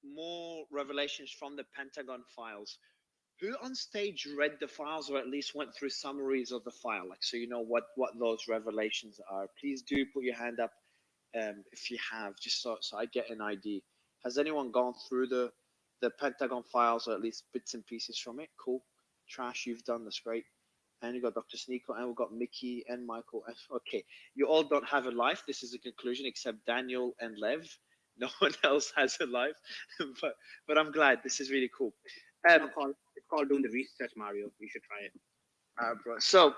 more revelations from the Pentagon files. Who on stage read the files or at least went through summaries of the file, like so you know what those revelations are? Please do put your hand up if you have, just so I get an idea. Has anyone gone through the Pentagon files or at least bits and pieces from it? Cool. Trash, you've done, that's great. And you got Dr. Sneeko, and we've got Mickey and Michael. Okay, you all don't have a life. This is a conclusion, except Daniel and Lev. No one else has a life, but I'm glad. This is really cool. It's called doing the research, Mario. You should try it. Bro. So,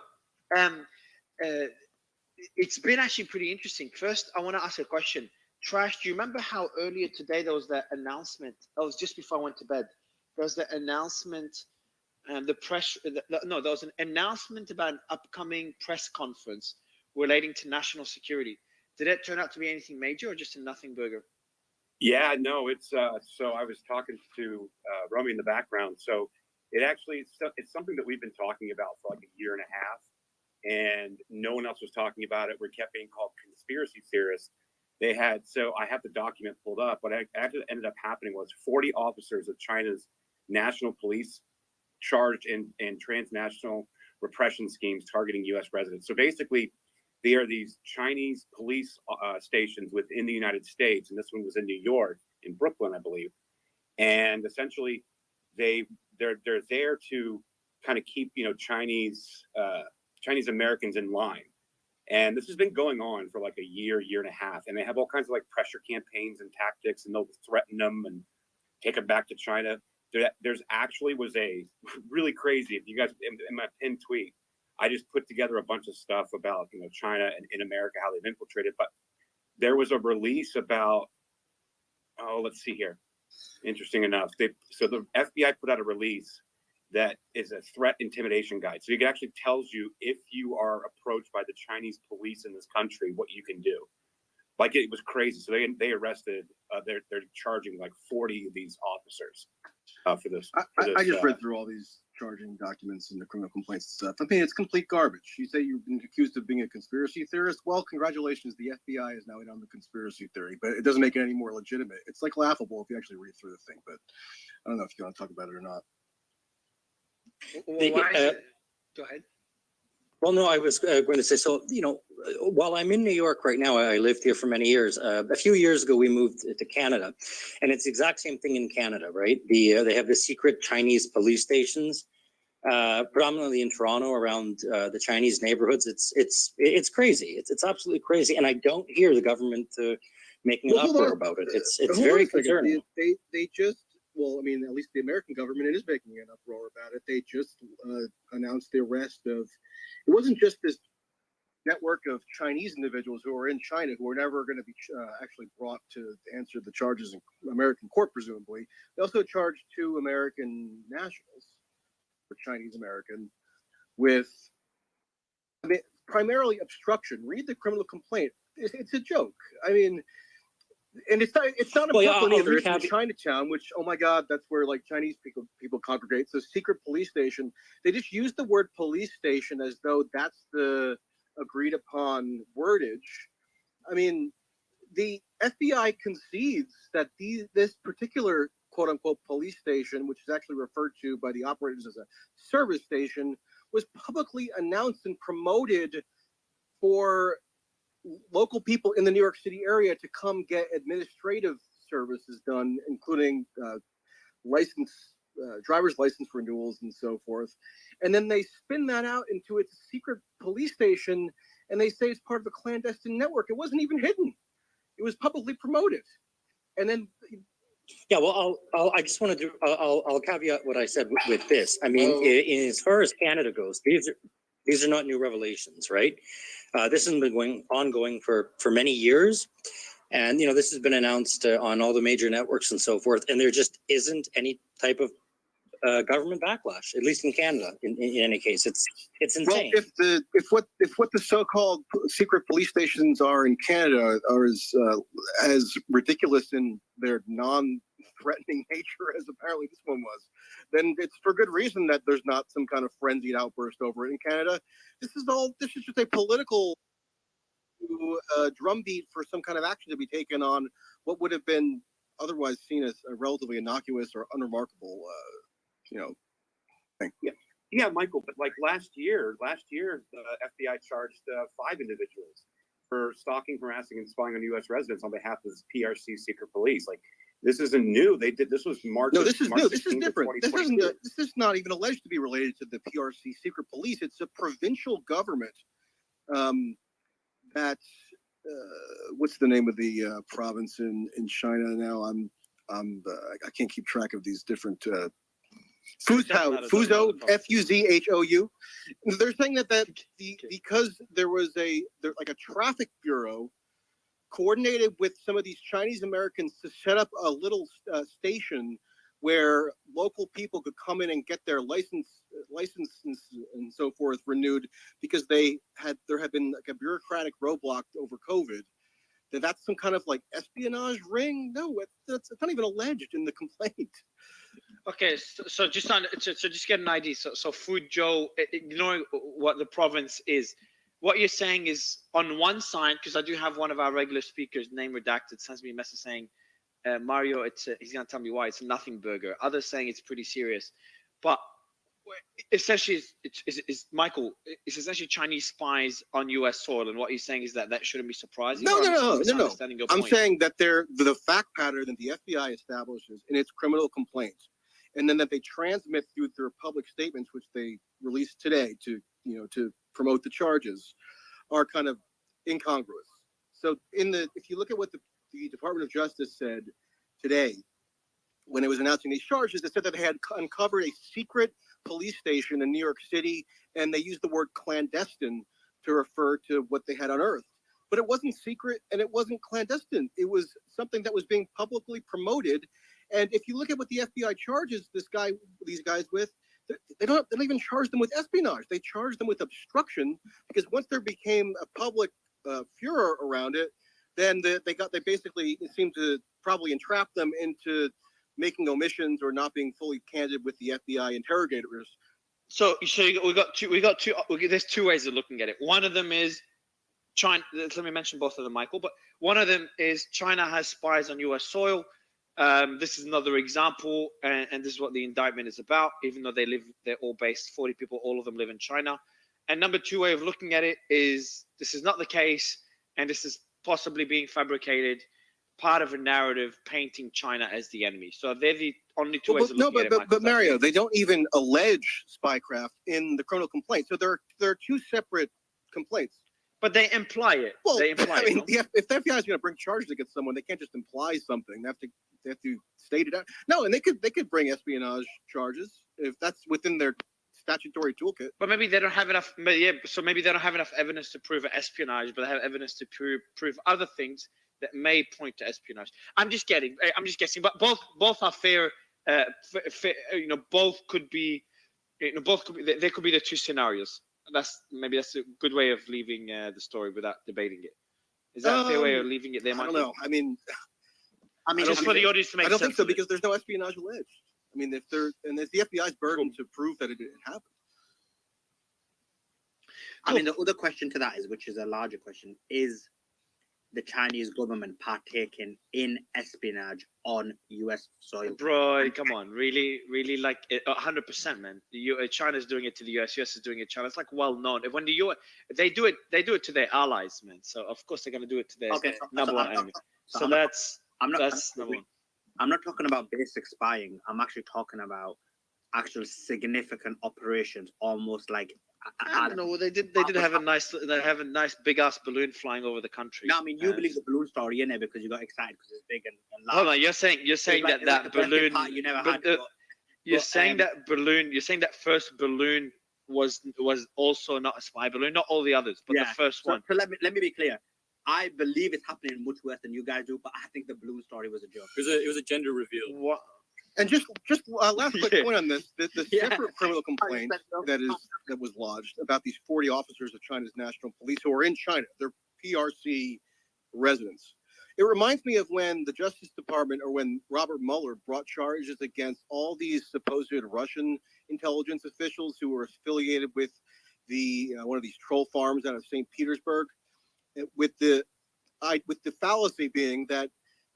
it's been actually pretty interesting. First, I want to ask a question. Trash, do you remember how earlier today there was that announcement? That was just before I went to bed. There was the announcement. There was an announcement about an upcoming press conference relating to national security. Did it turn out to be anything major or just a nothing burger? Yeah, no, it's so I was talking to Romy in the background. So it's something that we've been talking about for like a year and a half, and no one else was talking about it. We kept being called conspiracy theorists. So I have the document pulled up. What actually ended up happening was 40 officers of China's national police charged in transnational repression schemes targeting U.S. residents. So basically, they are these Chinese police stations within the United States, and this one was in New York, in Brooklyn, I believe. And essentially, they're there to kind of keep Chinese Americans in line. And this has been going on for like a year and a half, and they have all kinds of like pressure campaigns and tactics, and they'll threaten them and take them back to China. There's actually was a really crazy, if you guys, in my pinned tweet, I just put together a bunch of stuff about, China and in America, how they've infiltrated. But there was a release about, let's see here. Interesting enough. So the FBI put out a release that is a threat intimidation guide. So it actually tells you if you are approached by the Chinese police in this country, what you can do. Like, it was crazy. So they arrested, they're charging like 40 of these officers for this. I just read through all these charging documents and the criminal complaints and stuff. I mean, it's complete garbage. You say you've been accused of being a conspiracy theorist. Well, congratulations. The FBI is now in on the conspiracy theory, but it doesn't make it any more legitimate. It's like laughable if you actually read through the thing, but I don't know if you want to talk about it or not. Go ahead. Well, no, I was going to say, so, while I'm in New York right now, I lived here for many years. A few years ago, we moved to Canada, and it's the exact same thing in Canada, right? They have the secret Chinese police stations, predominantly in Toronto, around the Chinese neighborhoods. It's crazy. It's absolutely crazy, and I don't hear the government making an uproar about it. It's very concerning. They just. Well, I mean, at least the American government is making an uproar about it. They just announced the arrest of, it wasn't just this network of Chinese individuals who are in China who are never going to be actually brought to answer the charges in American court, presumably. They also charged 2 American nationals, or Chinese American, with primarily obstruction. Read the criminal complaint. It's a joke. I mean, and it's not in Brooklyn either. It's in Chinatown, which, oh my God, that's where like Chinese people congregate. It's a secret police station. They just use the word police station as though that's the agreed upon wordage. I mean, the FBI concedes that this particular quote unquote police station, which is actually referred to by the operators as a service station, was publicly announced and promoted for local people in the New York City area to come get administrative services done, including driver's license renewals and so forth. And then they spin that out into its secret police station, and they say it's part of a clandestine network. It wasn't even hidden. It was publicly promoted. And then... Yeah, well, I just want to I'll caveat what I said with this. I mean, as far as Canada goes, these are not new revelations, right? This has been ongoing for many years. And, this has been announced on all the major networks and so forth. And there just isn't any type of government backlash, at least in Canada. In any case, it's insane. Well, if what the so-called secret police stations are in Canada are as ridiculous in their non-threatening nature as apparently this one was, then it's for good reason that there's not some kind of frenzied outburst over it in Canada. This is just a political drumbeat for some kind of action to be taken on what would have been otherwise seen as a relatively innocuous or unremarkable, thing. Yeah, Michael. But like last year, the FBI charged 5 individuals for stalking, harassing, and spying on U.S. residents on behalf of PRC secret police. Like this isn't new. They did this was March. No, this is March new. This is different. This is not even alleged to be related to the PRC secret police. It's a provincial government. That what's the name of the province in China now? I can't keep track of these different. Fuzhou, Fuzhou. They're saying because there was a traffic bureau coordinated with some of these Chinese Americans to set up a little station where local people could come in and get their licenses and so forth renewed because there had been like a bureaucratic roadblock over COVID. That's some kind of like espionage ring. No, it's not even alleged in the complaint. Okay, so just get an idea. So Fuzhou, ignoring what the province is, what you're saying is on one side, because I do have one of our regular speakers, name redacted, sends me a message saying, Mario, he's gonna tell me why it's a nothing burger. Others saying it's pretty serious, but essentially, it's Michael. It's essentially Chinese spies on U.S. soil, and what you're saying is that shouldn't be surprising. No. I'm point. saying that the fact pattern that the FBI establishes in its criminal complaints, and then that they transmit through their public statements, which they released today to promote the charges, are kind of incongruous. So if you look at what the Department of Justice said today, when it was announcing these charges, they said that they had uncovered a secret police station in New York City, and they used the word clandestine to refer to what they had unearthed. But it wasn't secret and it wasn't clandestine. It was something that was being publicly promoted. And if you look at what the FBI charges these guys with, they don't even charge them with espionage. They charge them with obstruction, because once there became a public furor around it, then they basically seemed to probably entrap them into making omissions or not being fully candid with the FBI interrogators. So we got two. There's two ways of looking at it. One of them is China. Let me mention both of them, Michael. But one of them is China has spies on U.S. soil. This is another example, and this is what the indictment is about. Even though they're all based, 40 people, all of them live in China. And number two way of looking at it is this is not the case, and this is possibly being fabricated, part of a narrative painting China as the enemy. So they're the only two ways of looking at it. But Mario, they don't even allege spycraft in the criminal complaint. So there are two separate complaints. But they imply it. Well, they imply I mean, it, if the FBI is going to bring charges against someone, they can't just imply something. They have to state it out. No, and they could bring espionage charges if that's within their statutory toolkit. But maybe they don't have enough. So maybe they don't have enough evidence to prove espionage, but they have evidence to prove other things that may point to espionage. I'm just guessing. But both are fair. Both could be. There could be the two scenarios. That's a good way of leaving the story without debating it. Is that a fair way of leaving it there, Michael? I don't know. I mean, just for the audience to make sense. I don't think so, because there's no espionage alleged. I mean, it's the FBI's burden to prove that it happened. I mean, the other question to that which is a larger question, is the Chinese government partaking in espionage on U.S. soil? Bro, come on, really, like 100%, man. China's doing it to the U.S. is doing it to China. It's like well known. When the U.S. they do it to their allies, man. So of course they're gonna do it to their number one enemy. I'm not talking about basic spying. I'm actually talking about actual significant operations, almost like. I don't know. They did have a nice big ass balloon flying over the country. No, I mean you believe the balloon story in it because you got excited because it's big and large. Hold on, you're saying that balloon. You never had. You're saying that first balloon was also not a spy balloon, not all the others, but the first one. So let me be clear. I believe it's happening much worse than you guys do, but I think the balloon story was a joke. It was a gender reveal. What? And just last quick point on this: the separate criminal complaint that was lodged about these 40 officers of China's national police who are in China, they're PRC residents. It reminds me of when the Justice Department, or when Robert Mueller brought charges against all these supposed Russian intelligence officials who were affiliated with the one of these troll farms out of St. Petersburg, with the fallacy being that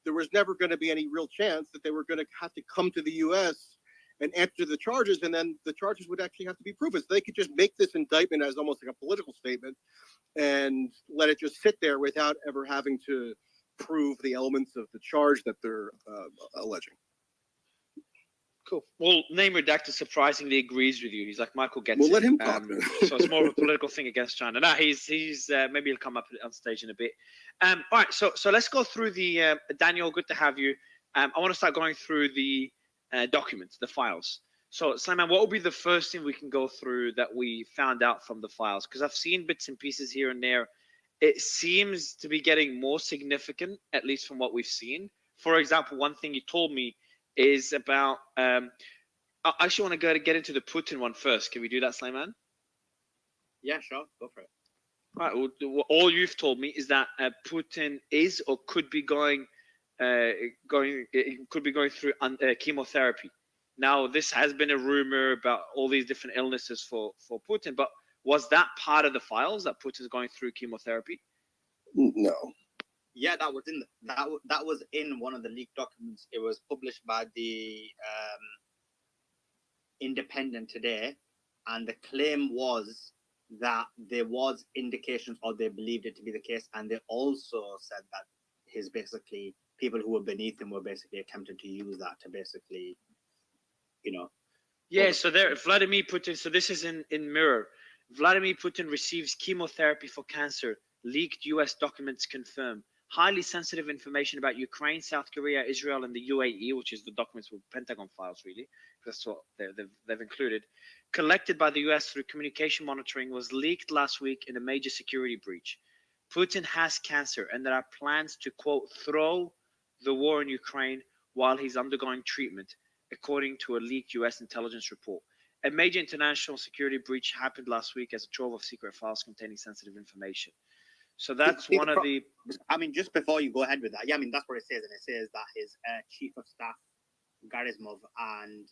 there was never going to be any real chance that they were going to have to come to the U.S. and answer the charges, and then the charges would actually have to be proven. So they could just make this indictment as almost like a political statement and let it just sit there without ever having to prove the elements of the charge that they're alleging. Cool. Well, Name Redacted surprisingly agrees with you. He's like, Michael gets We'll it. let him talk. So it's more of a political thing against China. No, he's maybe he'll come up on stage in a bit. All right, so let's go through the Daniel. Good to have you. I want to start going through the documents, the files. So, Simon, what will be the first thing we can go through that we found out from the files? Because I've seen bits and pieces here and there. It seems to be getting more significant, at least from what we've seen. For example, one thing you told me is about. I actually want to get into the Putin one first. Can we do that, Slayman? Yeah, sure. Go for it. All right. Well, all you've told me is that Putin is or could be going through chemotherapy. Now, this has been a rumor about all these different illnesses for Putin, but was that part of the files that Putin's going through chemotherapy? No. Yeah, that was in that was in one of the leaked documents. It was published by the Independent today, and the claim was that there was indications, or they believed it to be the case, and they also said that his basically people who were beneath him were basically attempting to use that to basically, Yeah, so there, Vladimir Putin, so this is in Mirror. Vladimir Putin receives chemotherapy for cancer. Leaked US documents confirm. Highly sensitive information about Ukraine, South Korea, Israel, and the UAE, which is the documents with Pentagon files, really. That's what they've included. Collected by the US through communication monitoring, was leaked last week in a major security breach. Putin has cancer, and there are plans to, quote, throw the war in Ukraine while he's undergoing treatment, according to a leaked US intelligence report. A major international security breach happened last week as a trove of secret files containing sensitive information. So that's one of the. I mean, just before you go ahead with that, yeah, I mean that's what it says, and it says that his chief of staff, Garismov, and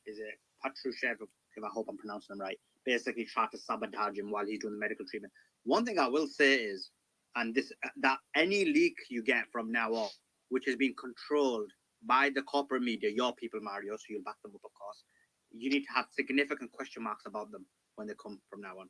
is it Patrushev, if I hope I'm pronouncing them right, basically tried to sabotage him while he's doing the medical treatment. One thing I will say is, and this that any leak you get from now on, which has been controlled by the corporate media, your people, Mario, so you'll back them up, of course, you need to have significant question marks about them when they come from now on.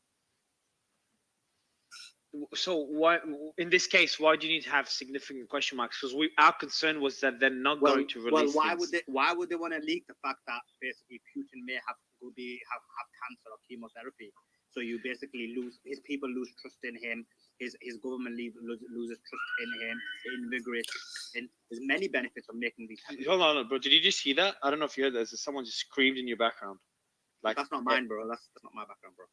So why, in this case, why do you need to have significant question marks? Because our concern was that they're not going to release. Well, why would they want to leak the fact that basically Putin may have cancer or chemotherapy? So you basically his people lose trust in him. His government loses trust in him. It invigorates. And there's many benefits of making these. Hold on, bro. Did you just hear that? I don't know if you heard that. Someone just screamed in your background. Like that's not mine, bro. That's not my background, bro.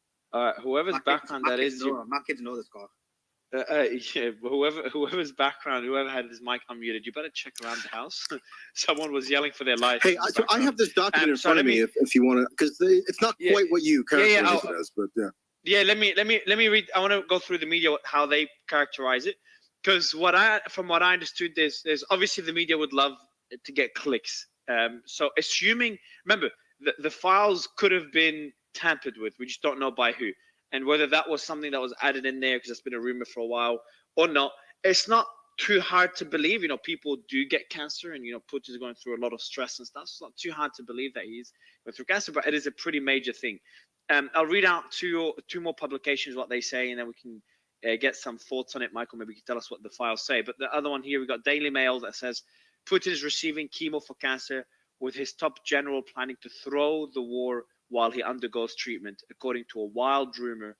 Whoever's background that is. My kids know the score. Yeah, whoever's background, whoever had his mic unmuted, you better check around the house. Someone was yelling for their life. Hey, so I have this document in front of me if you want to, because it's not quite what you characterize it as, but yeah. Yeah, let me read. I want to go through the media how they characterize it, because from what I understood, there's obviously the media would love to get clicks. So assuming, remember, the files could have been tampered with. We just don't know by who. And whether that was something that was added in there because it's been a rumor for a while or not, it's not too hard to believe. People do get cancer, and Putin's going through a lot of stress and stuff. So it's not too hard to believe that he's going through cancer, but it is a pretty major thing. I'll read out two more publications what they say, and then we can get some thoughts on it. Michael, maybe you can tell us what the files say. But the other one here, we got Daily Mail that says Putin is receiving chemo for cancer, with his top general planning to throw the war while he undergoes treatment, according to a wild rumor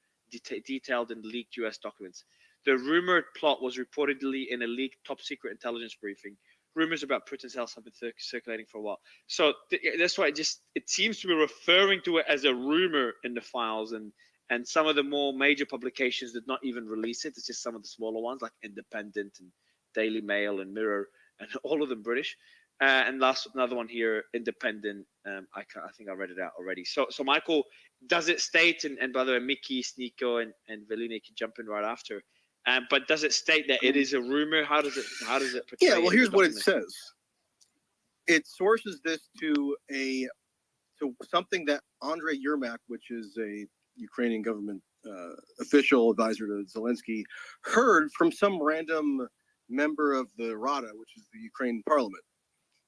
detailed in leaked US documents. The rumored plot was reportedly in a leaked top secret intelligence briefing. Rumors about Putin's health have been circulating for a while. So that's why it seems to be referring to it as a rumor in the files, and some of the more major publications did not even release it. It's just some of the smaller ones like Independent and Daily Mail and Mirror, and all of them British. And another one here, Independent. I think I read it out already. So Michael, does it state, and by the way, Mickey, Sneeko, and Velina can jump in right after. But does it state that it is a rumor? How does it portray? Yeah, well, here's what it says. It sources this to something that Andrei Yermak, which is a Ukrainian government official advisor to Zelensky, heard from some random member of the Rada, which is the Ukraine parliament.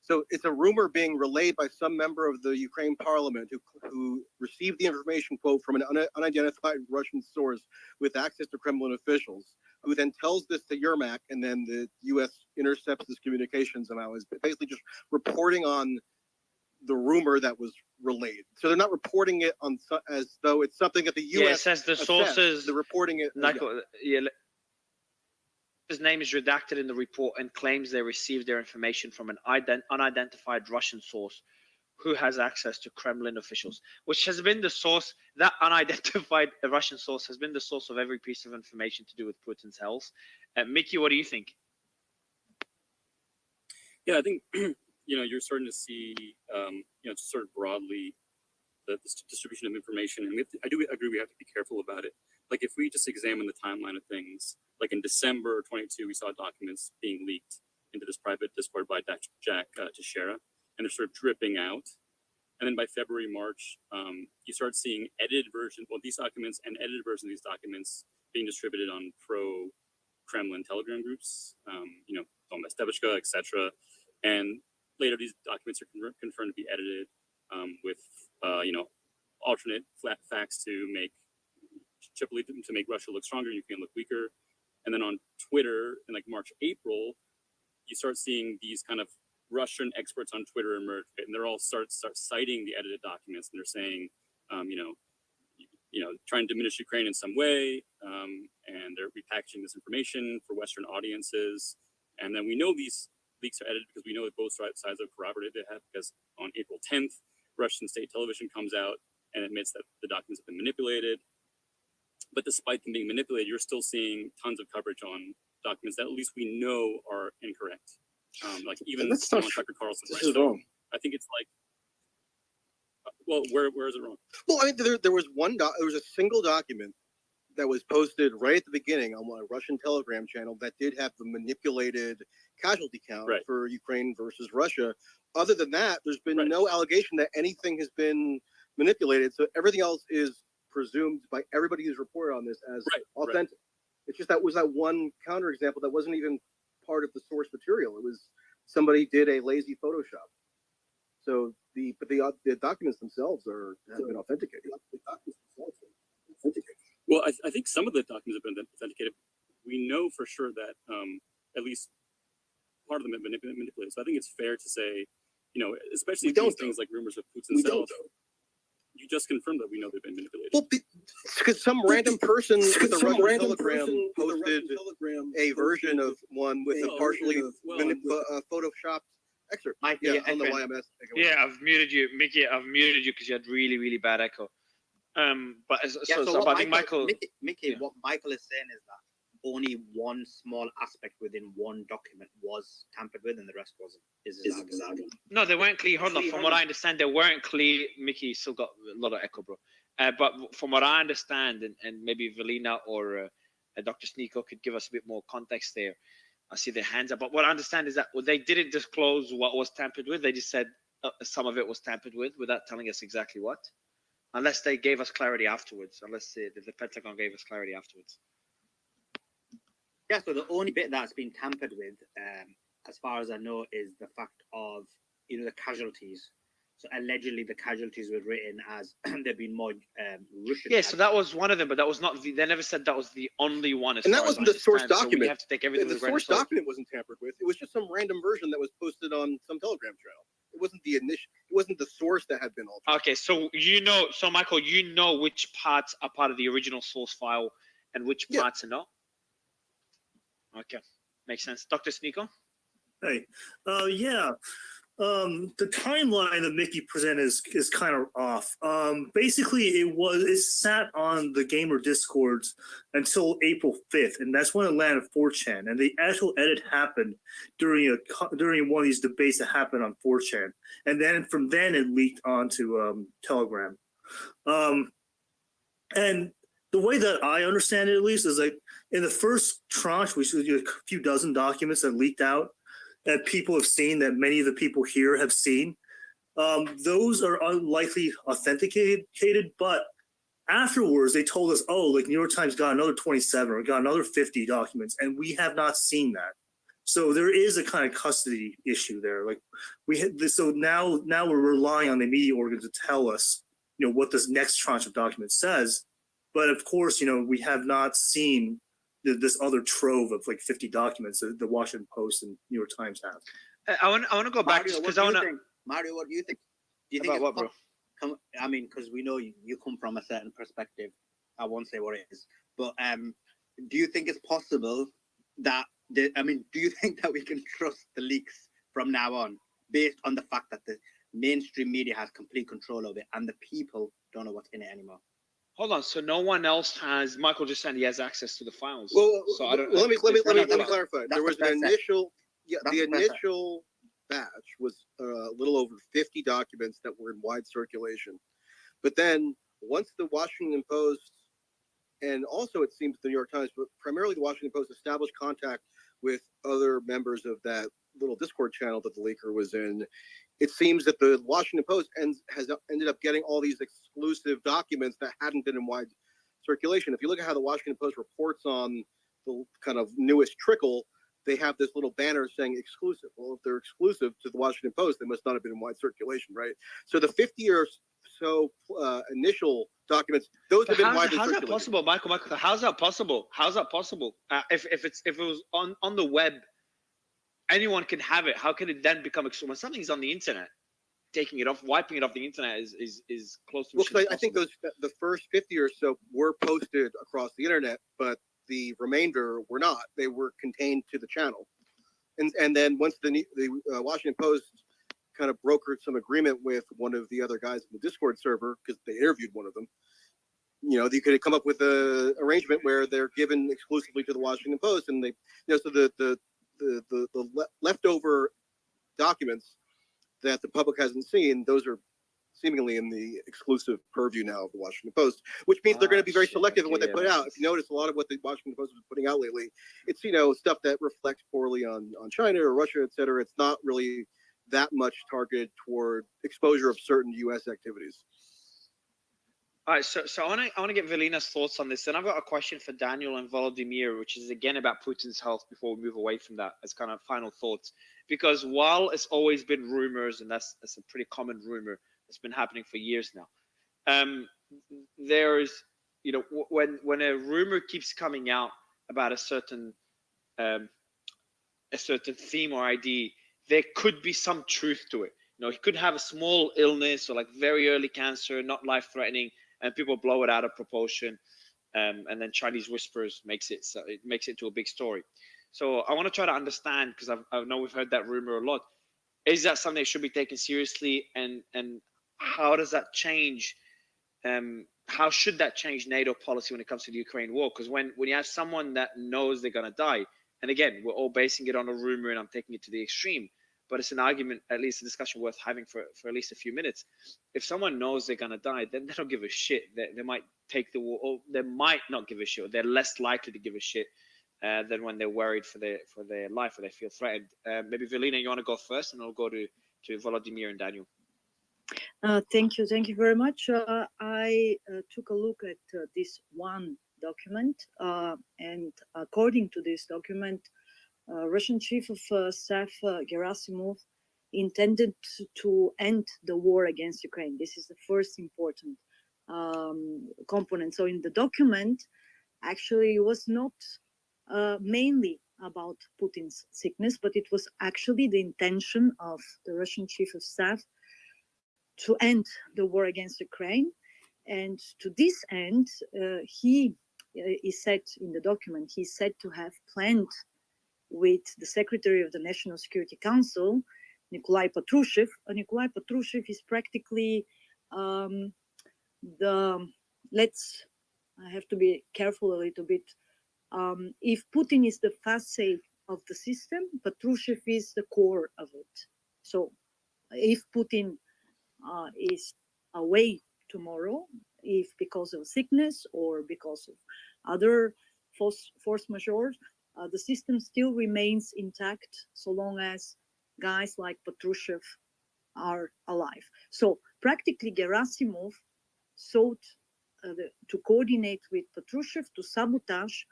So it's a rumor being relayed by some member of the Ukraine parliament who received the information, quote, from an unidentified Russian source with access to Kremlin officials, who then tells this to Yermak, and then the U.S. intercepts this communication somehow. Is basically just reporting on the rumor that was relayed. So they're not reporting it on as though it's something that the U.S. Yeah, it says the sources. They're reporting it. His name is redacted in the report and claims they received their information from an unidentified Russian source who has access to Kremlin officials, which has been the source. That unidentified Russian source has been the source of every piece of information to do with Putin's health. Mickey, what do you think? Yeah, I think you're starting to see sort of broadly the distribution of information, and I do agree we have to be careful about it. Like if we just examine the timeline of things, like in December 22, we saw documents being leaked into this private Discord by Jack Teixeira, and they're sort of dripping out. And then by February, March, you start seeing edited versions, these documents and edited versions of these documents being distributed on pro-Kremlin Telegram groups, Domestevishka, etc. And later, these documents are confirmed to be edited with, alternate facts to make Russia look stronger and Ukraine look weaker. And then on Twitter in like March, April, you start seeing these kind of Russian experts on Twitter emerge, and they're all start citing the edited documents, and they're saying, trying to diminish Ukraine in some way, and they're repackaging this information for Western audiences. And then we know these leaks are edited because we know that both sides have corroborated it, because on April 10th, Russian state television comes out and admits that the documents have been manipulated. But despite them being manipulated, you're still seeing tons of coverage on documents that at least we know are incorrect. Like even Tucker Carlson. This is wrong. I think it's like, where is it wrong? Well, I mean, there was there was a single document that was posted right at the beginning on a Russian Telegram channel that did have the manipulated casualty count for Ukraine versus Russia. Other than that, there's been no allegation that anything has been manipulated. So everything else is presumed by everybody who's reported on this as authentic. It's just that was that one counterexample that wasn't even part of the source material. It was somebody did a lazy Photoshop. So the documents themselves have been authenticated. Well, I think some of the documents have been authenticated. We know for sure that at least part of them have been manipulated. So I think it's fair to say, especially these things like rumors of Putin's self. You just confirmed that we know they've been manipulated. Well, because some random person with a Russian Telegram posted a version of one with a partially photoshopped excerpt. I don't know why I'm asking. Yeah, I've muted you, Mickey. I've muted you because you had really, really bad echo. But I think Michael. Mickey, what Michael is saying is that only one small aspect within one document was tampered with, and the rest wasn't. No, they weren't clear. Hold on. From what I understand, they weren't clear. Mickey still got a lot of echo, bro. But from what I understand, and maybe Velina or Dr. Sneeko could give us a bit more context there. I see their hands up. But what I understand is that they didn't disclose what was tampered with. They just said some of it was tampered with without telling us exactly what. Unless they gave us clarity afterwards. Unless the Pentagon gave us clarity afterwards. Yeah, so the only bit that's been tampered with, as far as I know, is the fact of, the casualties. So allegedly the casualties were written as there've been more Russian. Yeah, so that was one of them, but that was not, they never said that was the only one. And that wasn't the source document. So we have to take everything the source document wasn't tampered with. It was just some random version that was posted on some Telegram channel. It wasn't the initial, it wasn't the source that had been altered. Okay, so Michael, which parts are part of the original source file and which parts are not? Okay, makes sense. Dr. Sneeko? Hey, the timeline that Mickey presented is kind of off. Basically, it sat on the gamer discords until April 5th, and that's when it landed 4chan. And the actual edit happened during one of these debates that happened on 4chan, and then from then it leaked onto Telegram. And the way that I understand it, at least, is like in the first tranche, we saw a few dozen documents that leaked out that people have seen, that many of the people here have seen. Those are unlikely authenticated, but afterwards they told us, like New York Times got another 27 or got another 50 documents, and we have not seen that. So there is a kind of custody issue there. Like we had this, so now we're relying on the media organs to tell us, what this next tranche of documents says. But of course, we have not seen this other trove of like 50 documents that the Washington Post and New York Times have. I want to go back because I want to. Mario, what do you think? Do you think About what, bro? I mean, because we know you come from a certain perspective. I won't say what it is, but do you think it's possible that do you think that we can trust the leaks from now on, based on the fact that the mainstream media has complete control of it and the people don't know what's in it anymore? Hold on. So no one else has. Michael just said he has access to the files. Well, so I don't. Let me clarify. That's There was the an first initial. Yeah, That's the the first initial batch was a little over 50 documents that were in wide circulation. But then once the Washington Post, and also it seems the New York Times, but primarily the Washington Post, established contact with other members of that little Discord channel that the leaker was in, it seems that the Washington Post has ended up getting all these exclusive documents that hadn't been in wide circulation. If you look at how the Washington Post reports on the kind of newest trickle, they have this little banner saying exclusive. Well, if they're exclusive to the Washington Post, they must not have been in wide circulation, right? So the 50 or so initial documents, those have been widely circulated. How's that possible, Michael? How's that possible? How's that possible? If it was on the web, anyone can have it. How can it then become exclusive? When something's on the internet, taking it off, wiping it off the internet is close to. Well, I think the first 50 or so were posted across the internet, but the remainder were not. They were contained to the channel, and then once the Washington Post kind of brokered some agreement with one of the other guys in the Discord server, because they interviewed one of them, you could come up with an arrangement where they're given exclusively to the Washington Post, and they, so the leftover documents that the public hasn't seen, those are seemingly in the exclusive purview now of the Washington Post, which means they're going to be very selective in what they put out. If you notice, a lot of what the Washington Post is putting out lately, it's stuff that reflects poorly on China or Russia, et cetera. It's not really that much targeted toward exposure of certain U.S. activities. All right, so I want to get Velina's thoughts on this. Then I've got a question for Daniel and Volodymyr, which is again about Putin's health. Before we move away from that, as kind of final thoughts, because while it's always been rumors, and that's a pretty common rumor that's been happening for years now. There's, when a rumor keeps coming out about a certain theme or idea, there could be some truth to it. He could have a small illness or like very early cancer, not life-threatening, and people blow it out of proportion, and then Chinese whispers makes it to a big story. So I want to try to understand, because I know we've heard that rumor a lot. Is that something that should be taken seriously, and how does that change? How should that change NATO policy when it comes to the Ukraine war? Because when you have someone that knows they're going to die, and again, we're all basing it on a rumor, and I'm taking it to the extreme, but it's an argument, at least a discussion worth having for at least a few minutes. If someone knows they're going to die, then they don't give a shit. They might take the war, or they might not give a shit, or they're less likely to give a shit than when they're worried for their life, or they feel threatened. Maybe Velina, you want to go first, and I'll go to Volodymyr and Daniel. Thank you very much. I took a look at this one document, and according to this document, Russian Chief of Staff Gerasimov intended to end the war against Ukraine. This is the first important component. So in the document, actually, it was not mainly about Putin's sickness, but it was actually the intention of the Russian Chief of Staff to end the war against Ukraine. And to this end, he is said in the document, he's said to have planned with the Secretary of the National Security Council, Nikolai Patrushev. Nikolai Patrushev is practically I have to be careful a little bit. If Putin is the facade of the system, Patrushev is the core of it. So if Putin is away tomorrow, if because of sickness or because of other force majeure, the system still remains intact so long as guys like Patrushev are alive. So practically Gerasimov sought to coordinate with Patrushev to sabotage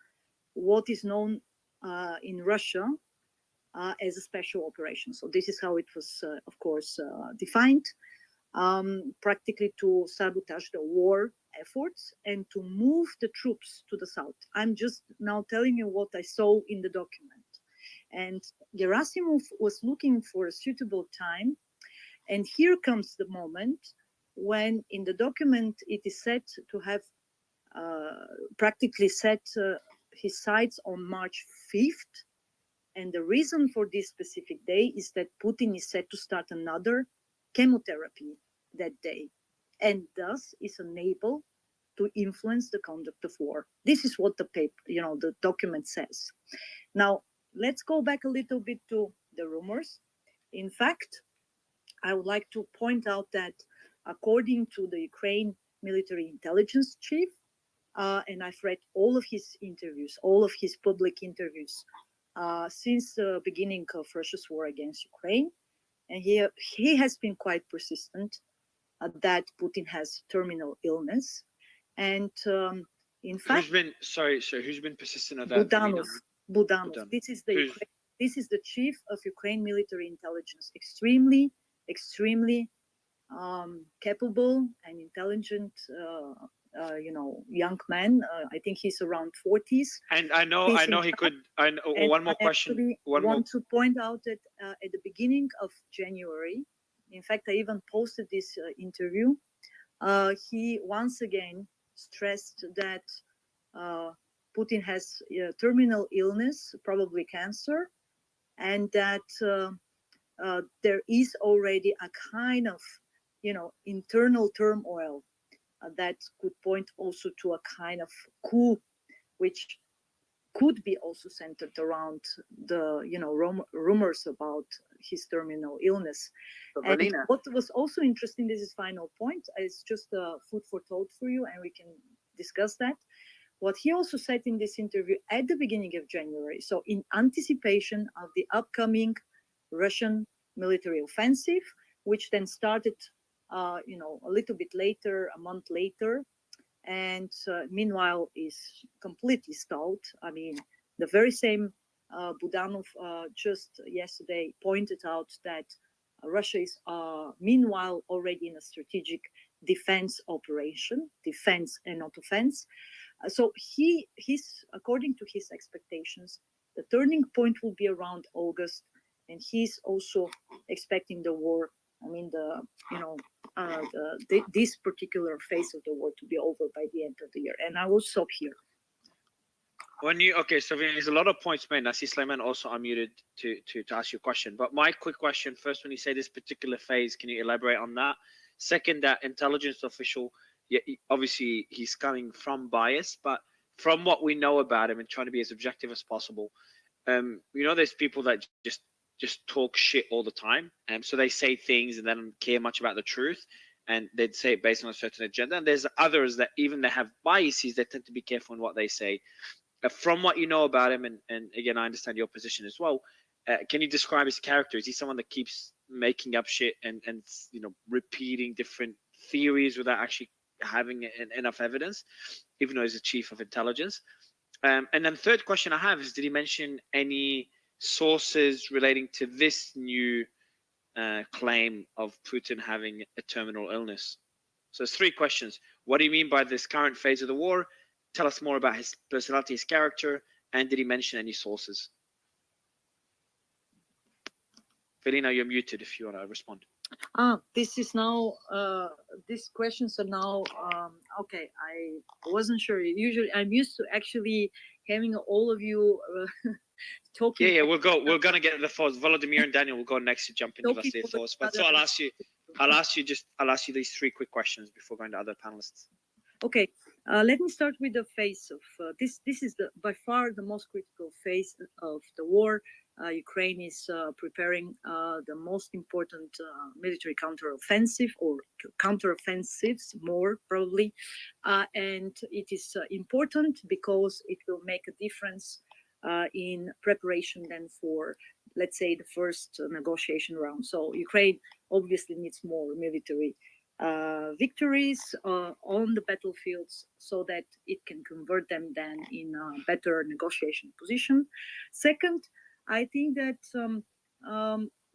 what is known in Russia as a special operation. So this is how it was, of course, defined, practically to sabotage the war efforts and to move the troops to the south. I'm just now telling you what I saw in the document. And Gerasimov was looking for a suitable time. And here comes the moment when in the document it is said to have practically set his sights on March 5th. And the reason for this specific day is that Putin is set to start another chemotherapy that day, and thus is unable to influence the conduct of war. This is what the paper, the document says. Now, let's go back a little bit to the rumors. In fact, I would like to point out that according to the Ukraine military intelligence chief, and I've read all of his interviews, all of his public interviews since the beginning of Russia's war against Ukraine, and he has been quite persistent that Putin has terminal illness, and in fact, who's been persistent of that? Budanov. This is the chief of Ukraine military intelligence. Extremely capable and intelligent, young man. I think he's around 40s. And I know he could. One more question. Want to point out that at the beginning of January, in fact, I even posted this interview. He once again stressed that Putin has terminal illness, probably cancer, and that there is already a kind of, internal turmoil that could point also to a kind of coup, which could be also centered around the, rumors about his terminal illness. And what was also interesting, this is final point, is just food for thought for you, and we can discuss that. What he also said in this interview at the beginning of January, so in anticipation of the upcoming Russian military offensive, which then started, a little bit later, a month later, and meanwhile is completely stalled. I mean, the very same Budanov just yesterday pointed out that Russia is meanwhile already in a strategic defense operation, defense and not offense. So he's, according to his expectations, the turning point will be around August, and he's also expecting the war. I mean, this particular phase of the war to be over by the end of the year. And I will stop here. So there's a lot of points made. I see Sleiman also unmuted to ask you a question. But my quick question first, when you say this particular phase, can you elaborate on that? Second, that intelligence official, obviously he's coming from bias, but from what we know about him and trying to be as objective as possible, there's people that just talk shit all the time, and so they say things and they don't care much about the truth, and they'd say it based on a certain agenda. And there's others that even they have biases, they tend to be careful in what they say. From what you know about him, and again, I understand your position as well, can you describe his character? Is he someone that keeps making up shit and repeating different theories without actually having enough evidence, even though he's a chief of intelligence? And then third question I have is, did he mention any sources relating to this new claim of Putin having a terminal illness? So it's three questions. What do you mean by this current phase of the war? Tell us more about his personality, his character, and did he mention any sources? Felina, you're muted if you want to respond. This is now, these questions are now, okay, I wasn't sure. Usually I'm used to actually having all of you talking. Yeah, we're going to get the thoughts. Volodymyr and Daniel will go next to jump into their thoughts. But so I'll ask you these three quick questions before going to other panelists. Okay, let me start with the phase of this. This is by far the most critical phase of the war. Ukraine is preparing the most important military counteroffensive, or counteroffensives more probably, and it is important because it will make a difference in preparation then for, let's say, the first negotiation round. So Ukraine obviously needs more military victories on the battlefields so that it can convert them then in a better negotiation position. Second, I think that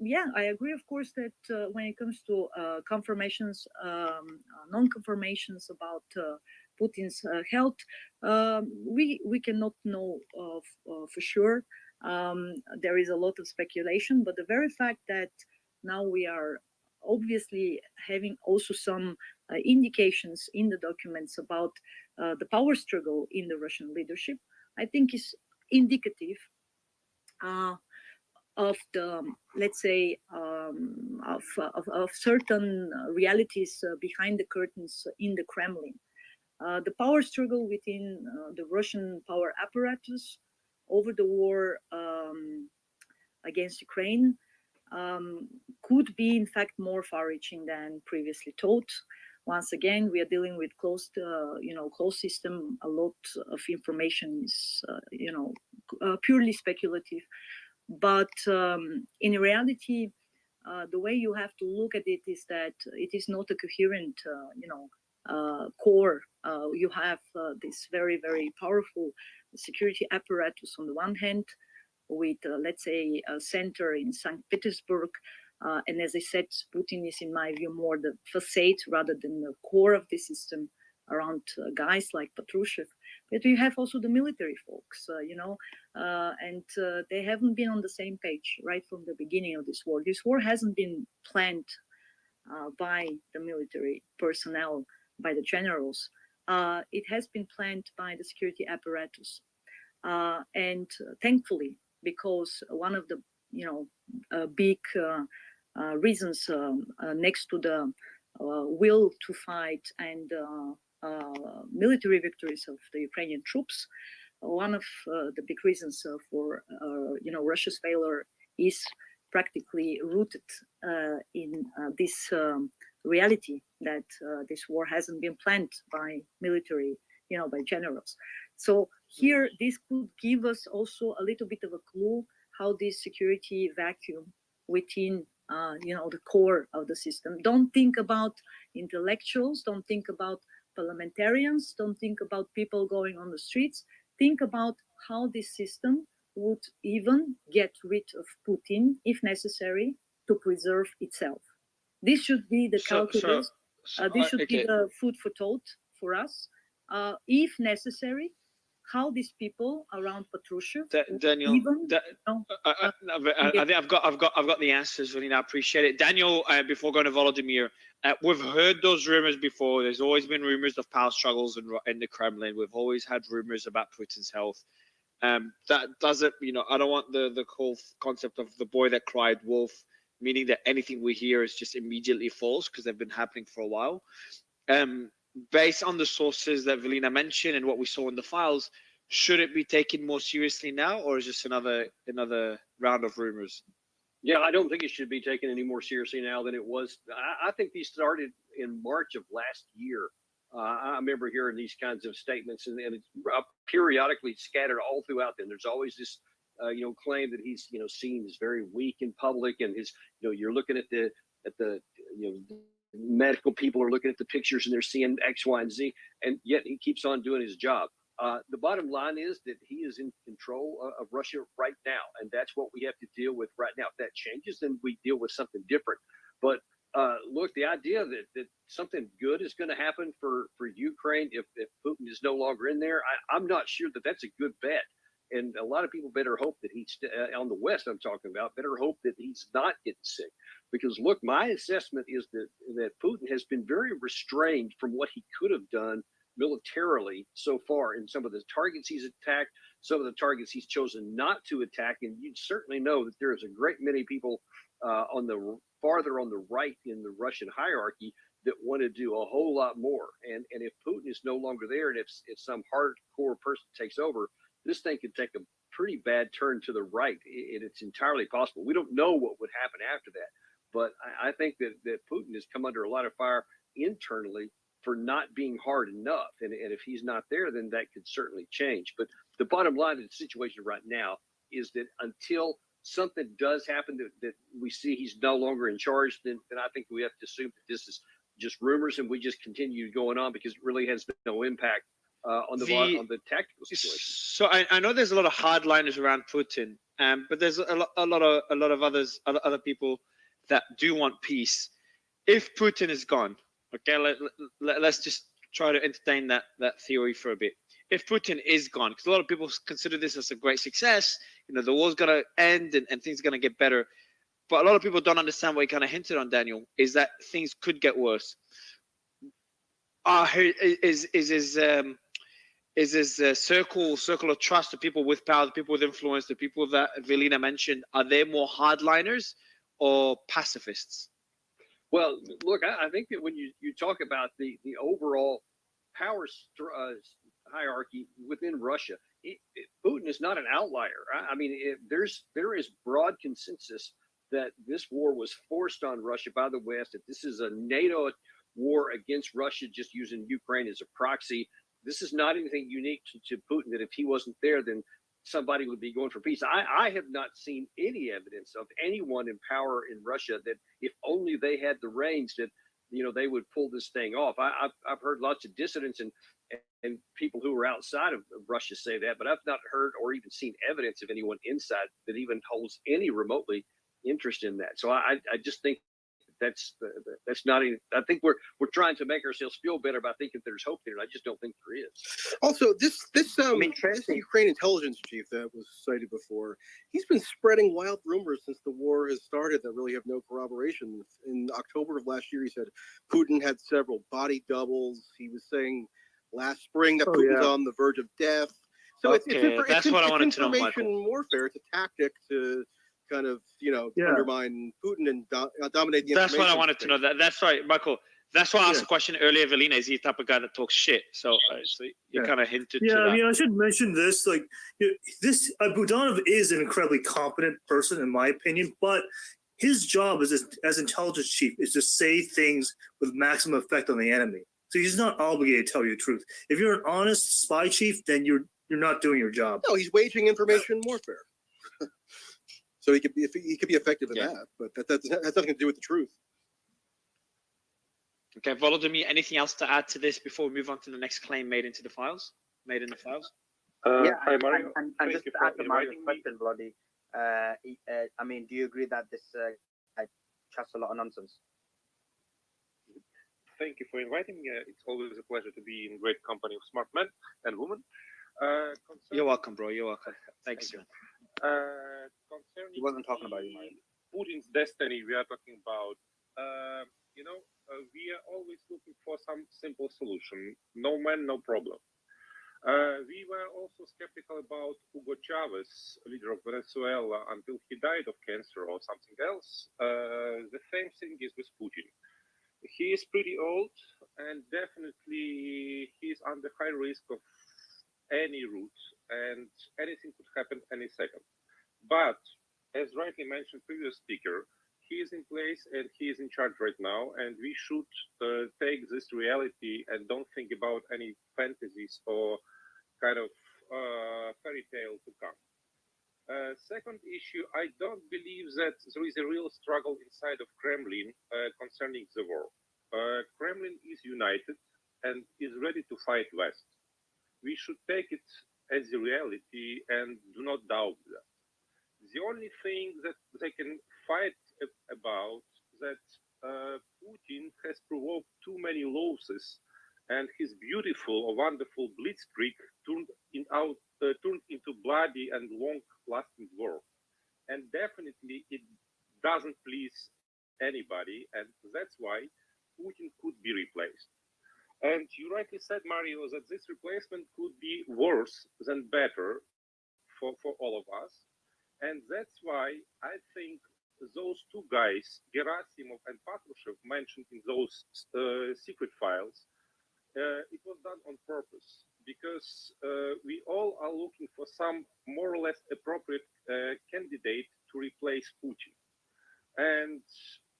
yeah, I agree, of course, that when it comes to confirmations, non-confirmations about Putin's health, we cannot know for sure. There is a lot of speculation, but the very fact that now we are obviously having also some indications in the documents about the power struggle in the Russian leadership, I think is indicative of the, let's say, of certain realities behind the curtains in the Kremlin. The power struggle within the Russian power apparatus over the war against Ukraine could be, in fact, more far-reaching than previously thought. Once again, we are dealing with closed, closed system. A lot of information is, purely speculative. But in reality, the way you have to look at it is that it is not a coherent, core. You have this very, very powerful security apparatus on the one hand, with, let's say, a center in St. Petersburg. And as I said, Putin is, in my view, more the facade rather than the core of the system around guys like Patrushev. But you have also the military folks, and they haven't been on the same page right from the beginning of this war. This war hasn't been planned by the military personnel, by the generals. It has been planned by the security apparatus. And thankfully, because one of the big reasons next to the will to fight and military victories of the Ukrainian troops, one of the big reasons for Russia's failure is practically rooted in this reality that this war hasn't been planned by military, by generals. So here, this could give us also a little bit of a clue how this security vacuum within, the core of the system. Don't think about intellectuals. Don't think about parliamentarians. Don't think about people going on the streets. Think about how this system would even get rid of Putin, if necessary, to preserve itself. This should be the calculus. This should be the food for thought for us. If necessary, how these people around Patrushev, Daniel, even, I think I've got the answers, Valina. I appreciate it. Daniel, before going to Volodymyr, we've heard those rumors before. There's always been rumors of power struggles in the Kremlin. We've always had rumors about Putin's health. That doesn't, I don't want the whole concept of the boy that cried wolf, meaning that anything we hear is just immediately false, because they've been happening for a while. Based on the sources that Valina mentioned and what we saw in the files, should it be taken more seriously now, or is this another round of rumors? Yeah, I don't think it should be taken any more seriously now than it was. I think these started in March of last year. I remember hearing these kinds of statements, and it's periodically scattered all throughout them. There's always this, claim that he's, seen as very weak in public, and his, you're looking at the medical people are looking at the pictures and they're seeing X, Y, and Z, and yet he keeps on doing his job. The bottom line is that he is in control of Russia right now, and that's what we have to deal with right now. If that changes, then we deal with something different. But look, the idea that something good is going to happen for Ukraine if Putin is no longer in there, I'm not sure that that's a good bet. And a lot of people better hope that he's on the West. I'm talking about better hope that he's not getting sick, because look, my assessment is that Putin has been very restrained from what he could have done militarily so far in some of the targets he's attacked, some of the targets he's chosen not to attack. And you'd certainly know that there is a great many people farther on the right in the Russian hierarchy that want to do a whole lot more. And if Putin is no longer there, and if some hardcore person takes over, this thing could take a pretty bad turn to the right. It's entirely possible. We don't know what would happen after that. But I think that Putin has come under a lot of fire internally for not being hard enough. And if he's not there, then that could certainly change. But the bottom line of the situation right now is that until something does happen that we see he's no longer in charge, then I think we have to assume that this is just rumors and we just continue going on, because it really has no impact on the tactical situation. So I know there's a lot of hardliners around Putin, But there's a lot of other people that do want peace. If Putin is gone, okay, let's just try to entertain that theory for a bit. If Putin is gone, because a lot of people consider this as a great success, the war's gonna end and things are gonna get better. But a lot of people don't understand what you kind of hinted on, Daniel, is that things could get worse. Is this circle of trust, the people with power, the people with influence, the people that Velina mentioned, are they more hardliners or pacifists? Well, look, I think that when you talk about the overall power hierarchy within Russia, Putin is not an outlier. I mean, there is broad consensus that this war was forced on Russia by the West, that this is a NATO war against Russia, just using Ukraine as a proxy. This is not anything unique to Putin, that if he wasn't there, then somebody would be going for peace. I have not seen any evidence of anyone in power in Russia that if only they had the reins, that they would pull this thing off. I've heard lots of dissidents and people who are outside of Russia say that, but I've not heard or even seen evidence of anyone inside that even holds any remotely interest in that. So I just think that's not even, I think we're trying to make ourselves feel better by thinking there's hope there, and I just don't think there is. Also, this Ukraine intelligence chief that was cited before, he's been spreading wild rumors since the war has started that really have no corroboration. In October of last year, he said Putin had several body doubles. He was saying last spring that Putin's on the verge of death. So it's information warfare. It's a tactic to kind of undermine Putin and dominate the information. That's what I wanted to know. That's right, Michael. That's why I asked the question earlier. Velina, is he the type of guy that talks shit? So you kind of hinted to that. I mean, I should mention this. Like, Budanov is an incredibly competent person, in my opinion, but his job as intelligence chief is to say things with maximum effect on the enemy. So he's not obligated to tell you the truth. If you're an honest spy chief, then you're not doing your job. No, he's waging information warfare. So he could be effective in that, but that has nothing to do with the truth. Okay, Volodymyr, anything else to add to this before we move on to the next claim made in the files? Hi, Mario. And just to add to Mario's question, Bloody, I mean, do you agree that this just a lot of nonsense? Thank you for inviting me. It's always a pleasure to be in great company of smart men and women. You're welcome, bro. You're welcome. Thanks. Concerning he wasn't talking about you, Mario. Putin's destiny, we are talking about, we are always looking for some simple solution. No man, no problem. We were also skeptical about Hugo Chavez, leader of Venezuela, until he died of cancer or something else. The same thing is with Putin. He is pretty old, and definitely he's under high risk of any route, and anything could happen any second. But as rightly mentioned previous speaker, he is in place and he is in charge right now, and we should take this reality and don't think about any fantasies or kind of fairy tale to come. Second issue, I don't believe that there is a real struggle inside of Kremlin concerning the war. Kremlin is united and is ready to fight West. We should take it as a reality and do not doubt that. The only thing that they can fight about that Putin has provoked too many losses, and his beautiful or wonderful blitzkrieg turned into bloody and long-lasting war. And definitely it doesn't please anybody, and that's why Putin could be replaced. And you rightly said, Mario, that this replacement could be worse than better for all of us. And that's why I think those two guys, Gerasimov and Patrushev, mentioned in those secret files, it was done on purpose, because we all are looking for some more or less appropriate candidate to replace Putin. And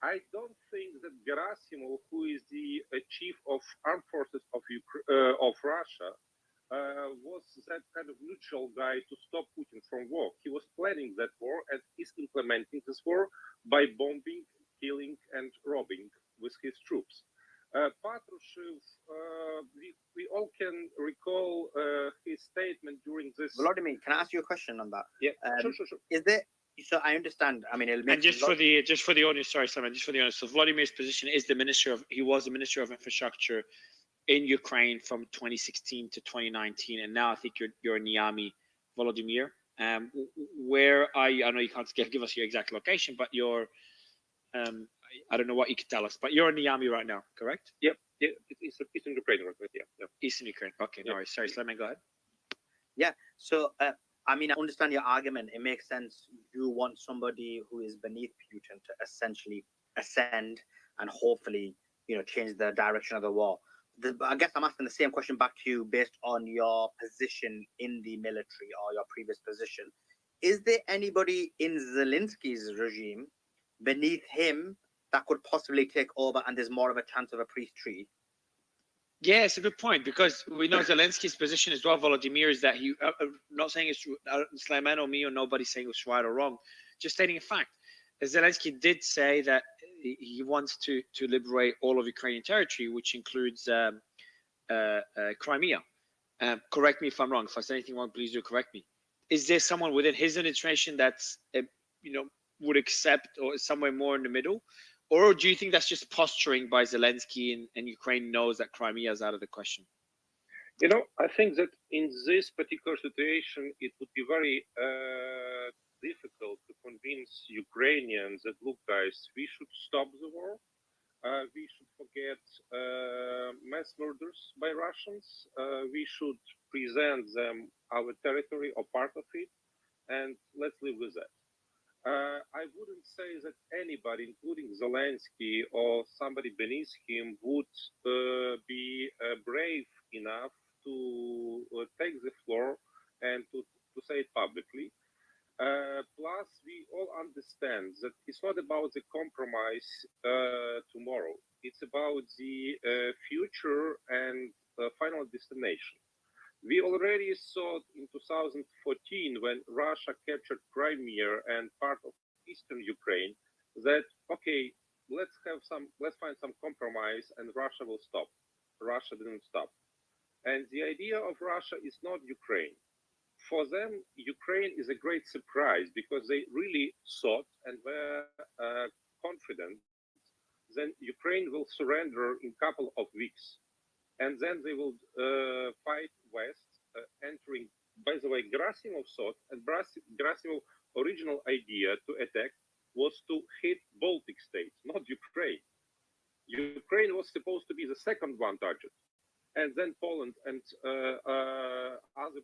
I don't think that Gerasimov, who is the chief of armed forces of Russia, was that kind of neutral guy to stop Putin from war. He was planning that war and is implementing this war by bombing, killing, and robbing with his troops. Patrushev, we all can recall his statement during this this. Vladimir, can I ask you a question on that? Yeah, sure. Is there? So I understand. I mean, and just for the audience, sorry, Simon, just for the audience. So Vladimir's position is he was the Minister of Infrastructure in Ukraine from 2016 to 2019, and now I think you're in Niamey, Volodymyr. Where are you? I know you can't give us your exact location, but you're I don't know what you can tell us, but you're in Niamey right now, correct? Yep. Yeah, it's Eastern Ukraine, right? Yeah. Eastern Ukraine. Okay, no worries. Sorry, Sleman, go ahead. Yeah. So, I mean, I understand your argument. It makes sense. You want somebody who is beneath Putin to essentially ascend and hopefully, change the direction of the war. I guess I'm asking the same question back to you based on your position in the military or your previous position. Is there anybody in Zelensky's regime beneath him that could possibly take over and there's more of a chance of a peace treaty? Yeah, it's a good point because we know Zelensky's position as well, Volodymyr, is that he, not saying it's Sleiman or me or nobody saying it's right or wrong, just stating a fact. Zelensky did say that he wants to liberate all of Ukrainian territory, which includes Crimea. Correct me if I'm wrong. If I say anything wrong, please do correct me. Is there someone within his administration that's, would accept or somewhere more in the middle? Or do you think that's just posturing by Zelensky and Ukraine knows that Crimea is out of the question? I think that in this particular situation, it would be very difficult to convince Ukrainians that, look, guys, we should stop the war. We should forget mass murders by Russians. We should present them our territory or part of it, and let's live with that. I wouldn't say that anybody, including Zelensky or somebody beneath him, would be brave enough to take the floor and to say it publicly. Plus, we all understand that it's not about the compromise tomorrow. It's about the future and final destination. We already saw in 2014 when Russia captured Crimea and part of eastern Ukraine that, okay, let's find some compromise and Russia will stop. Russia didn't stop. And the idea of Russia is not Ukraine. For them, Ukraine is a great surprise because they really thought and were confident then Ukraine will surrender in a couple of weeks. And then they will fight West, entering, by the way, Gerasimov thought, and Gerasimov's original idea to attack was to hit Baltic states, not Ukraine. Ukraine was supposed to be the second one target. And then Poland and other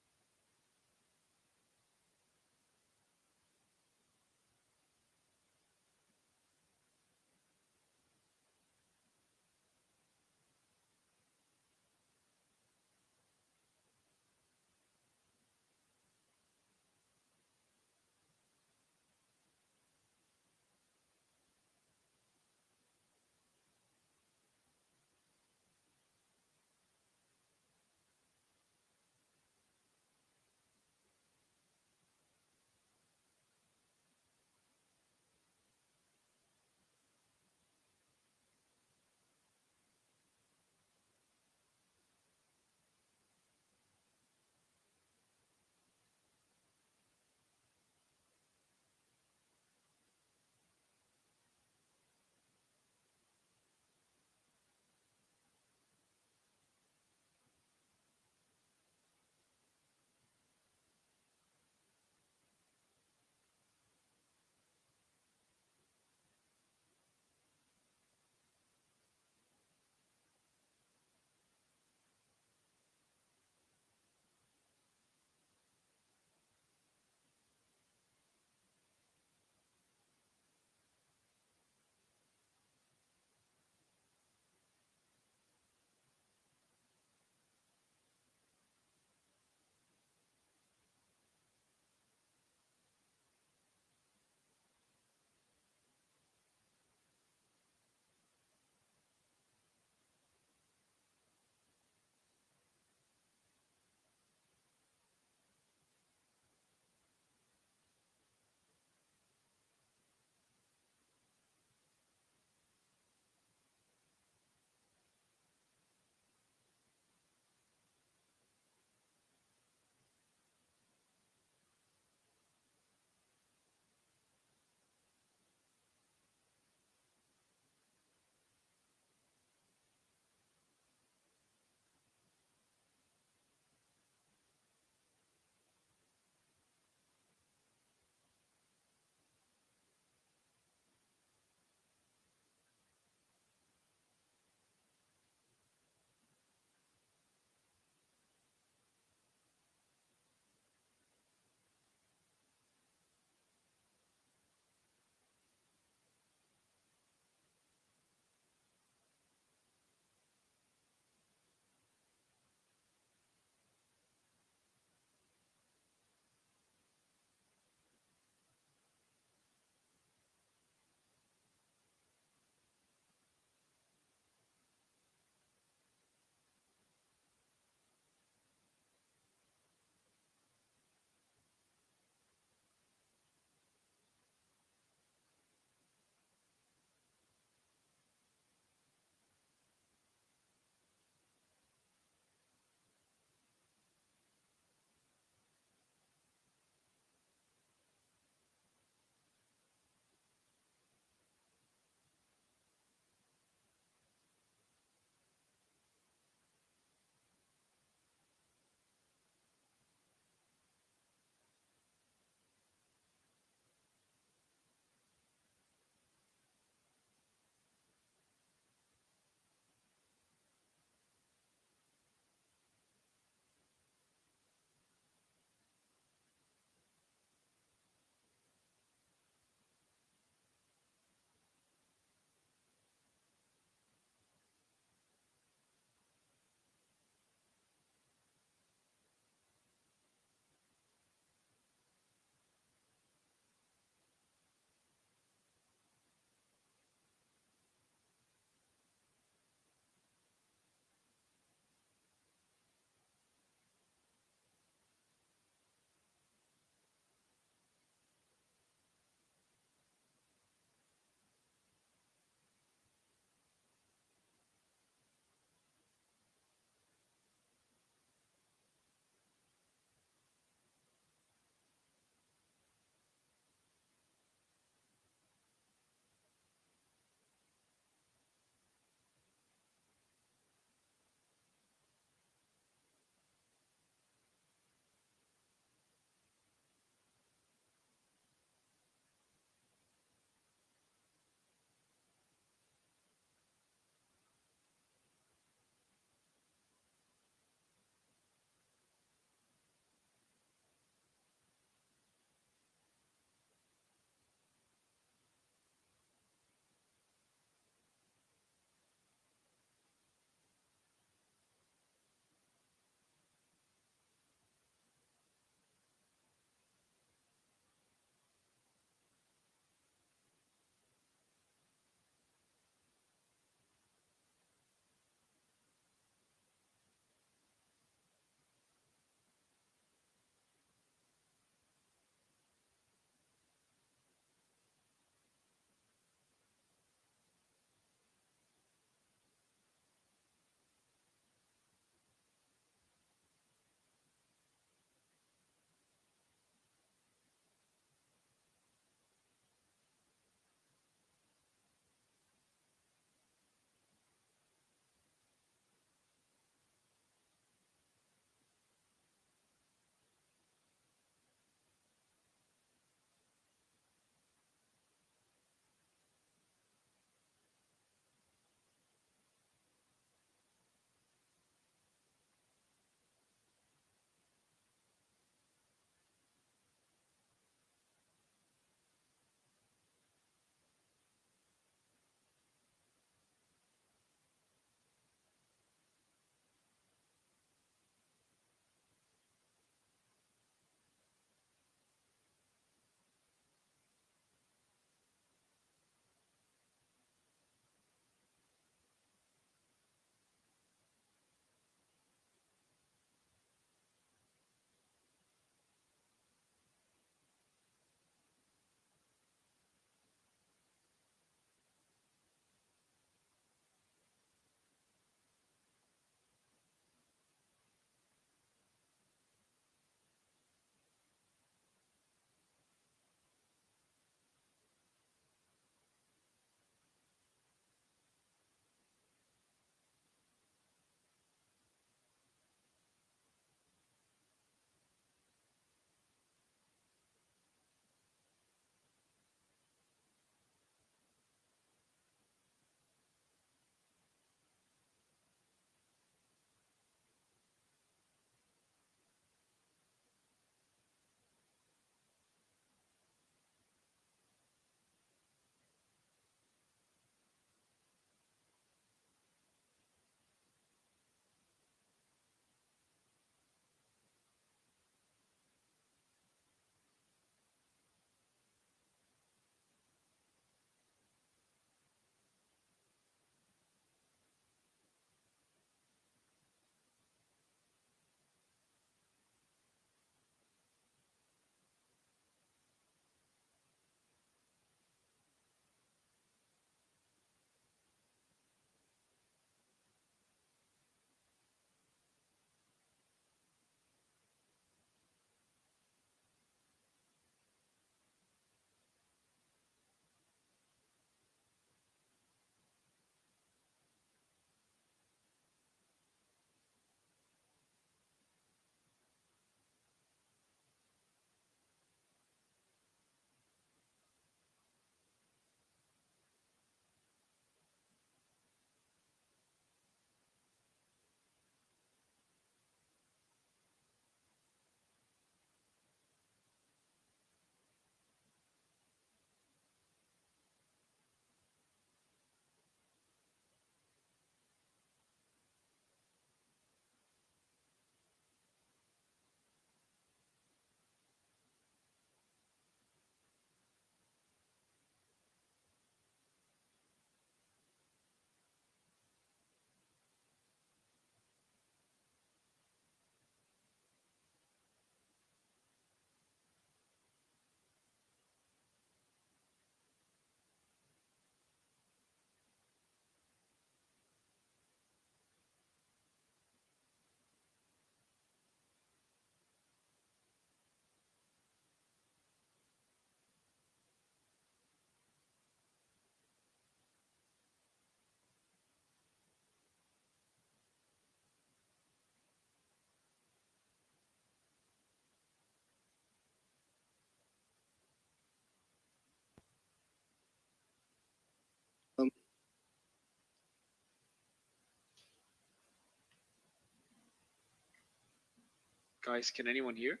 Guys, can anyone hear?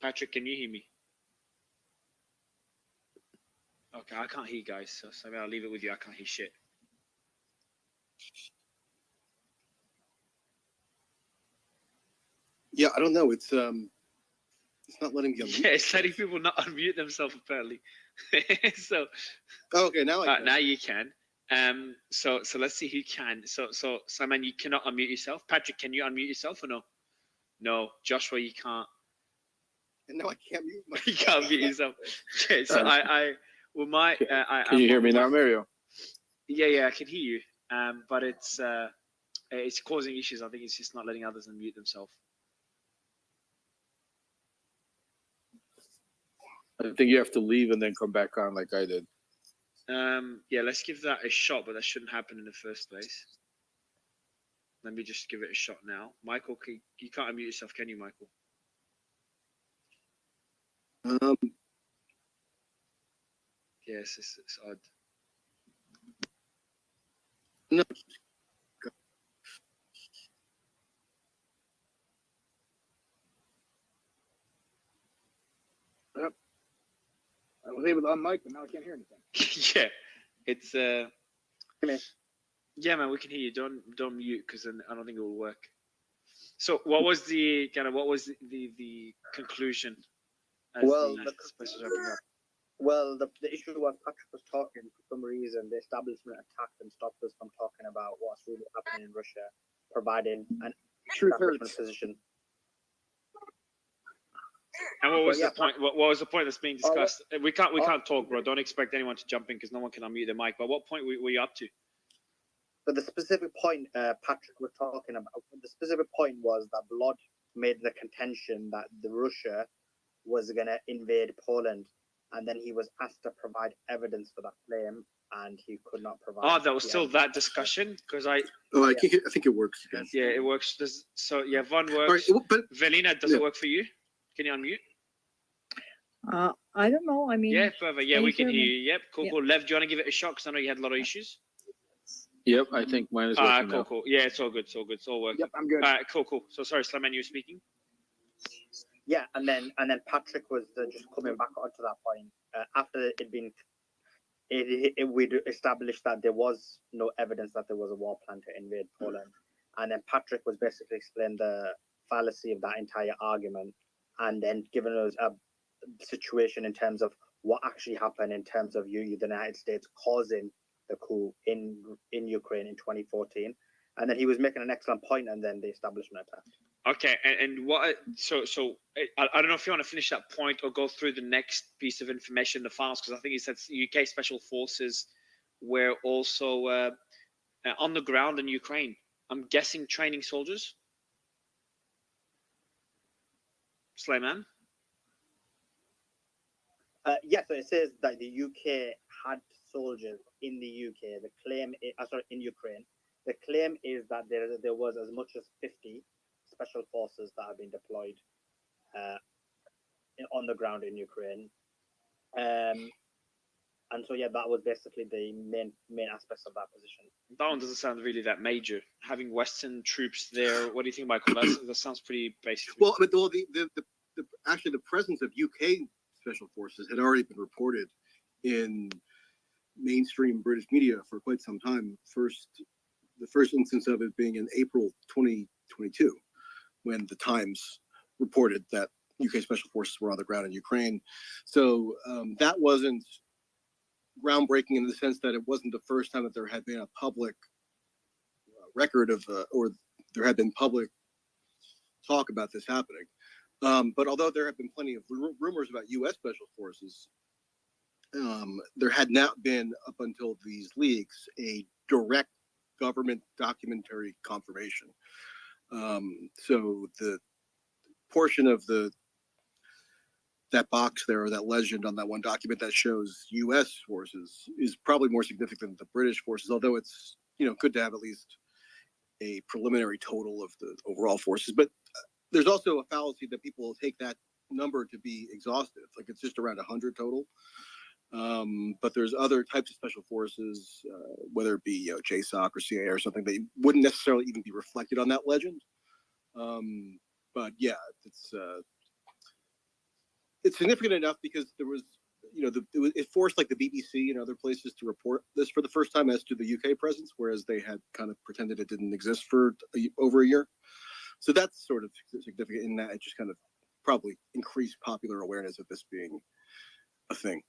Patrick, can you hear me? Okay, I can't hear you guys, so I'll leave it with you. I can't hear shit. Yeah, I don't know. It's not letting you. Yeah, it's letting people not unmute themselves apparently. So. Oh, okay, now I can. Now you can. So let's see who can. So Simon, you cannot unmute yourself. Patrick, can you unmute yourself or no? No, Joshua, you can't. And now I can't mute myself. You can't mute yourself. Okay, so Can you hear me now, Mario? Yeah, I can hear you. But it's causing issues. I think it's just not letting others unmute themselves. I think you have to leave and then come back on like I did. Yeah, let's give that a shot, but that shouldn't happen in the first place. Let me just give it a shot now. Michael, you can't unmute yourself, can you, Michael? Yes, it's odd. No. Yep. I was able to unmic, but now I can't hear anything. Yeah, it's yeah, man, we can hear you. Don't mute because then I don't think it will work. So, what was the conclusion? Well, the issue was Patrick was talking for some reason. The establishment attacked and stopped us from talking about what's really happening in Russia, providing an establishment position. And what was the point? What was the point that's being discussed? We can't talk, bro. Don't expect anyone to jump in because no one can unmute the mic. But what point were you up to? But the specific point Patrick was talking about, the specific point was that Blood made the contention that Russia was going to invade Poland, and then he was asked to provide evidence for that claim, and he could not provide. Oh, there was still that discussion because I. Oh, I think it works again. Yeah, it works. So yeah, Von works. Right, but Velina, does it work for you? Can you unmute? I don't know. I mean. Yeah, further. Yeah, we can hear you. Yep, cool, Yeah. cool. Lev, do you want to give it a shot? Because I know you had a lot of issues. Yep, I think mine is working Cool, now. cool. Yeah, it's all good. It's all good. It's all working. Yep, I'm good. Cool, cool. So sorry, Slaman, you were speaking. Yeah, and then Patrick was just coming back onto that point after it'd been. We'd established that there was no evidence that there was a war plan to invade Poland, and then Patrick was basically explaining the fallacy of that entire argument, and then giving us a situation in terms of what actually happened in terms of the United States causing the coup in Ukraine in 2014, and then he was making an excellent point, and then the establishment attacked. Okay, and what? So I don't know if you want to finish that point or go through the next piece of information, the files, because I think he said UK Special Forces were also on the ground in Ukraine. I'm guessing training soldiers. Slayman. Yeah, so it says that the UK had soldiers in the UK. The claim, in Ukraine. The claim is that there was as much as 50 special forces that have been deployed on the ground in Ukraine. And so, yeah, that was basically the main aspects of that position. That one doesn't sound really that major. Having Western troops there, what do you think, Michael? That sounds pretty basic. Well, but actually the presence of UK special forces had already been reported in mainstream British media for quite some time. The first instance of it being in April 2022, when the Times reported that UK special forces were on the ground in Ukraine. So that wasn't groundbreaking in the sense that it wasn't the first time that there had been a public record of, or there had been public talk about this happening. But although there have been plenty of rumors about U.S. special forces, there had not been, up until these leaks, a direct government documentary confirmation. So the portion of that box there, or that legend on that one document that shows U.S. forces, is probably more significant than the British forces, although it's good to have at least a preliminary total of the overall forces. But there's also a fallacy that people will take that number to be exhaustive, like it's just around 100 total. But there's other types of special forces, whether it be JSOC or CIA or something, that wouldn't necessarily even be reflected on that legend. But yeah, it's significant enough because there was, it forced like the BBC and other places to report this for the first time as to the UK presence, whereas they had kind of pretended it didn't exist for over a year. So that's sort of significant in that it just kind of probably increased popular awareness of this being a thing.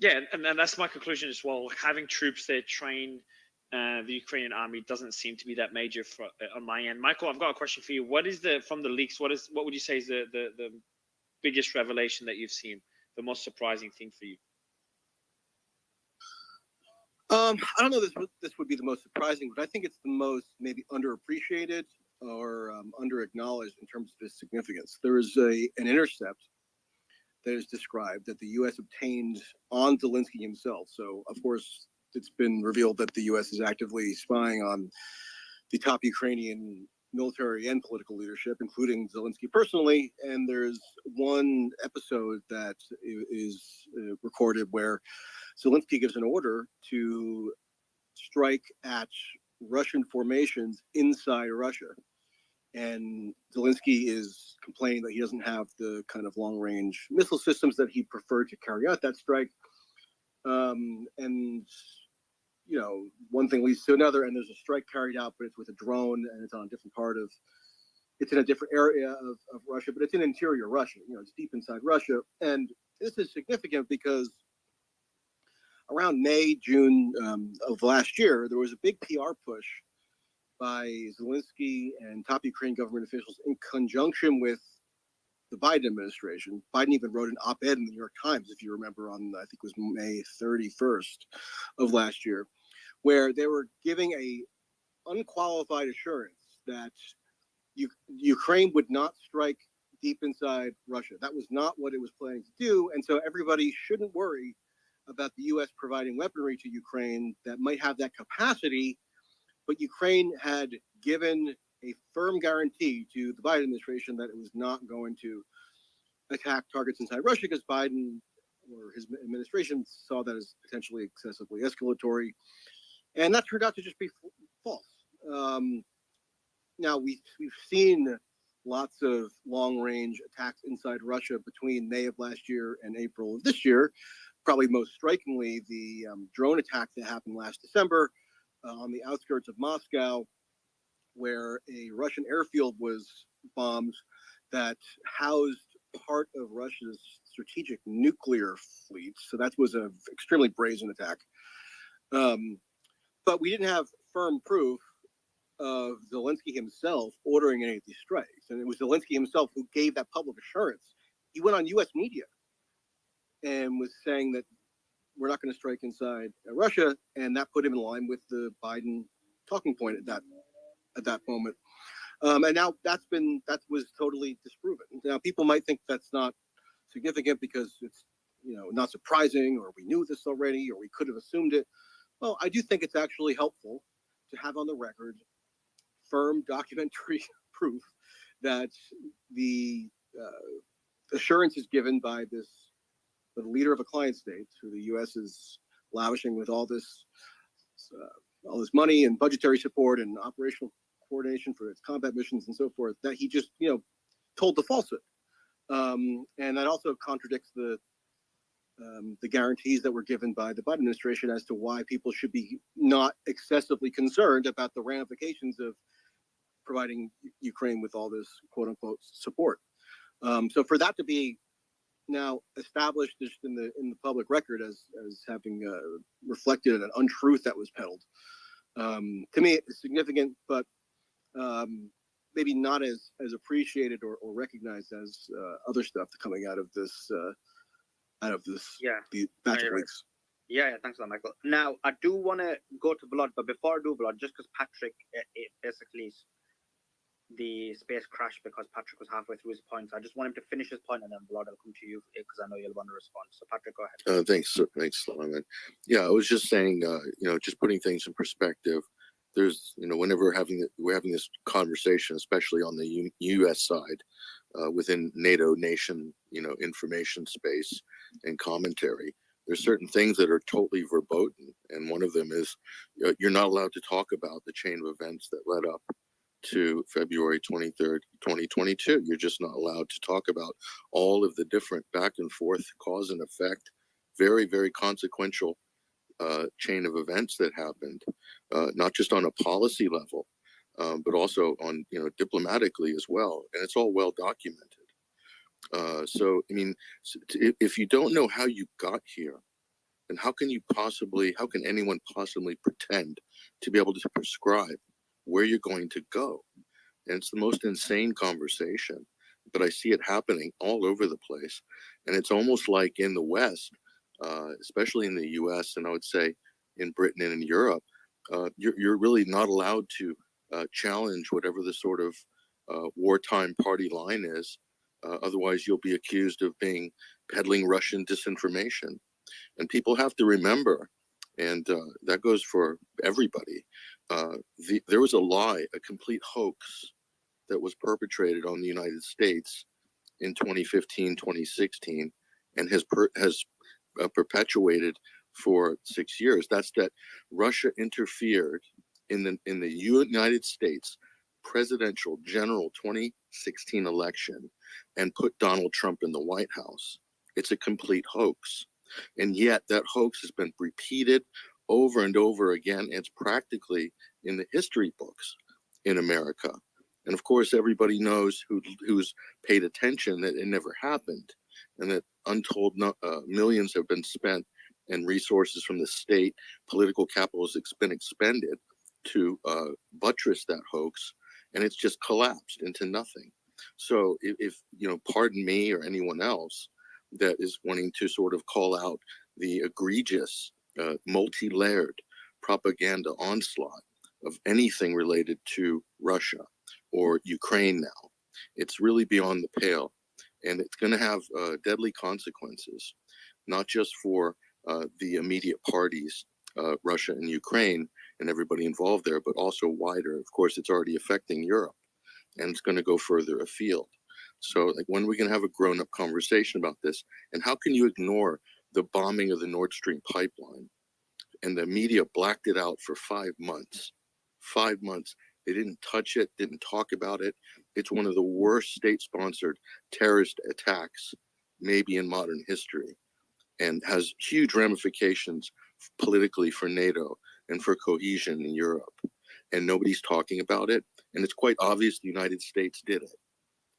Yeah, and that's my conclusion as well. Having troops there train the Ukrainian army doesn't seem to be that major on my end. Michael, I've got a question for you. What is from the leaks? What would you say is the biggest revelation that you've seen? The most surprising thing for you? I don't know. This would be the most surprising, but I think it's the most maybe underappreciated or under-acknowledged in terms of its significance. There is an intercept that is described that the U.S. obtained on Zelensky himself. So, of course, it's been revealed that the U.S. is actively spying on the top Ukrainian military and political leadership, including Zelensky personally. And there's one episode that is recorded where Zelensky gives an order to strike at Russian formations inside Russia. And Zelensky is complaining that he doesn't have the kind of long-range missile systems that he preferred to carry out that strike. And one thing leads to another, and there's a strike carried out, but it's with a drone, and it's on a different part of, it's in a different area of Russia, but it's in interior Russia. It's deep inside Russia. And this is significant because around May, June of last year, there was a big PR push by Zelensky and top Ukrainian government officials in conjunction with the Biden administration. Biden even wrote an op-ed in the New York Times, if you remember, on I think it was May 31st of last year, where they were giving a unqualified assurance that Ukraine would not strike deep inside Russia. That was not what it was planning to do, and so everybody shouldn't worry about the U.S. providing weaponry to Ukraine that might have that capacity. But Ukraine had given a firm guarantee to the Biden administration that it was not going to attack targets inside Russia because Biden or his administration saw that as potentially excessively escalatory. And that turned out to just be false. Now, we've seen lots of long-range attacks inside Russia between May of last year and April of this year. Probably most strikingly, the drone attack that happened last December on the outskirts of Moscow, where a Russian airfield was bombed that housed part of Russia's strategic nuclear fleet. So that was an extremely brazen attack. But we didn't have firm proof of Zelensky himself ordering any of these strikes. And it was Zelensky himself who gave that public assurance. He went on U.S. media and was saying that we're not going to strike inside Russia, and that put him in line with the Biden talking point at that moment. And now that was totally disproven. Now people might think that's not significant because it's not surprising, or we knew this already, or we could have assumed it. Well, I do think it's actually helpful to have on the record firm documentary proof that the assurance is given by the leader of a client state, who the U.S. is lavishing with all this money and budgetary support and operational coordination for its combat missions and so forth, that he just told the falsehood, and that also contradicts the guarantees that were given by the Biden administration as to why people should be not excessively concerned about the ramifications of providing Ukraine with all this quote unquote support. So for that to be now established just in the public record as having reflected an untruth that was peddled, to me it's significant, but maybe not as appreciated or recognized as other stuff coming out of this the batch of leaks. Yeah, thanks for that, Michael. Now I do want to go to Vlad, but before I do, Vlad, just because Patrick basically the space crashed because Patrick was halfway through his points. I just want him to finish his point, and then Vlad, I'll come to you because I know you'll want to respond. So Patrick, go ahead. Thanks, Solomon. Yeah, I was just saying, just putting things in perspective. There's, whenever we're having this conversation, especially on the U.S. side, within NATO nation, information space and commentary. There's certain things that are totally verboten, and one of them is you're not allowed to talk about the chain of events that led up to February 23rd, 2022. You're just not allowed to talk about all of the different back and forth cause and effect, very, very consequential chain of events that happened, not just on a policy level, but also on, diplomatically as well. And it's all well documented. So, I mean, if you don't know how you got here, then how can anyone possibly pretend to be able to prescribe where you're going to go? And it's the most insane conversation, but I see it happening all over the place. And it's almost like in the West, especially in the US, and I would say in Britain and in Europe, you're really not allowed to challenge whatever the sort of wartime party line is. Otherwise, you'll be accused of peddling Russian disinformation. And people have to remember, and that goes for everybody, there was a lie, a complete hoax that was perpetrated on the United States in 2015, 2016, and has perpetuated for 6 years. That's that Russia interfered in the United States presidential general 2016 election and put Donald Trump in the White House. It's a complete hoax. And yet that hoax has been repeated over and over again. It's practically in the history books in America. And of course, everybody knows who's paid attention that it never happened, and that untold millions have been spent and resources from the state, political capital has been expended to buttress that hoax, and it's just collapsed into nothing. So if pardon me or anyone else that is wanting to sort of call out the egregious, multi-layered propaganda onslaught of anything related to Russia or Ukraine now, it's really beyond the pale, and it's going to have deadly consequences, not just for the immediate parties, Russia and Ukraine and everybody involved there, but also wider. Of course, it's already affecting Europe, and it's going to go further afield. So, like, when are we going to have a grown-up conversation about this? And how can you ignore the bombing of the Nord Stream pipeline? And the media blacked it out for 5 months. 5 months. They didn't touch it, didn't talk about it. It's one of the worst state-sponsored terrorist attacks maybe in modern history, and has huge ramifications politically for NATO and for cohesion in Europe. And nobody's talking about it. And it's quite obvious the United States did it.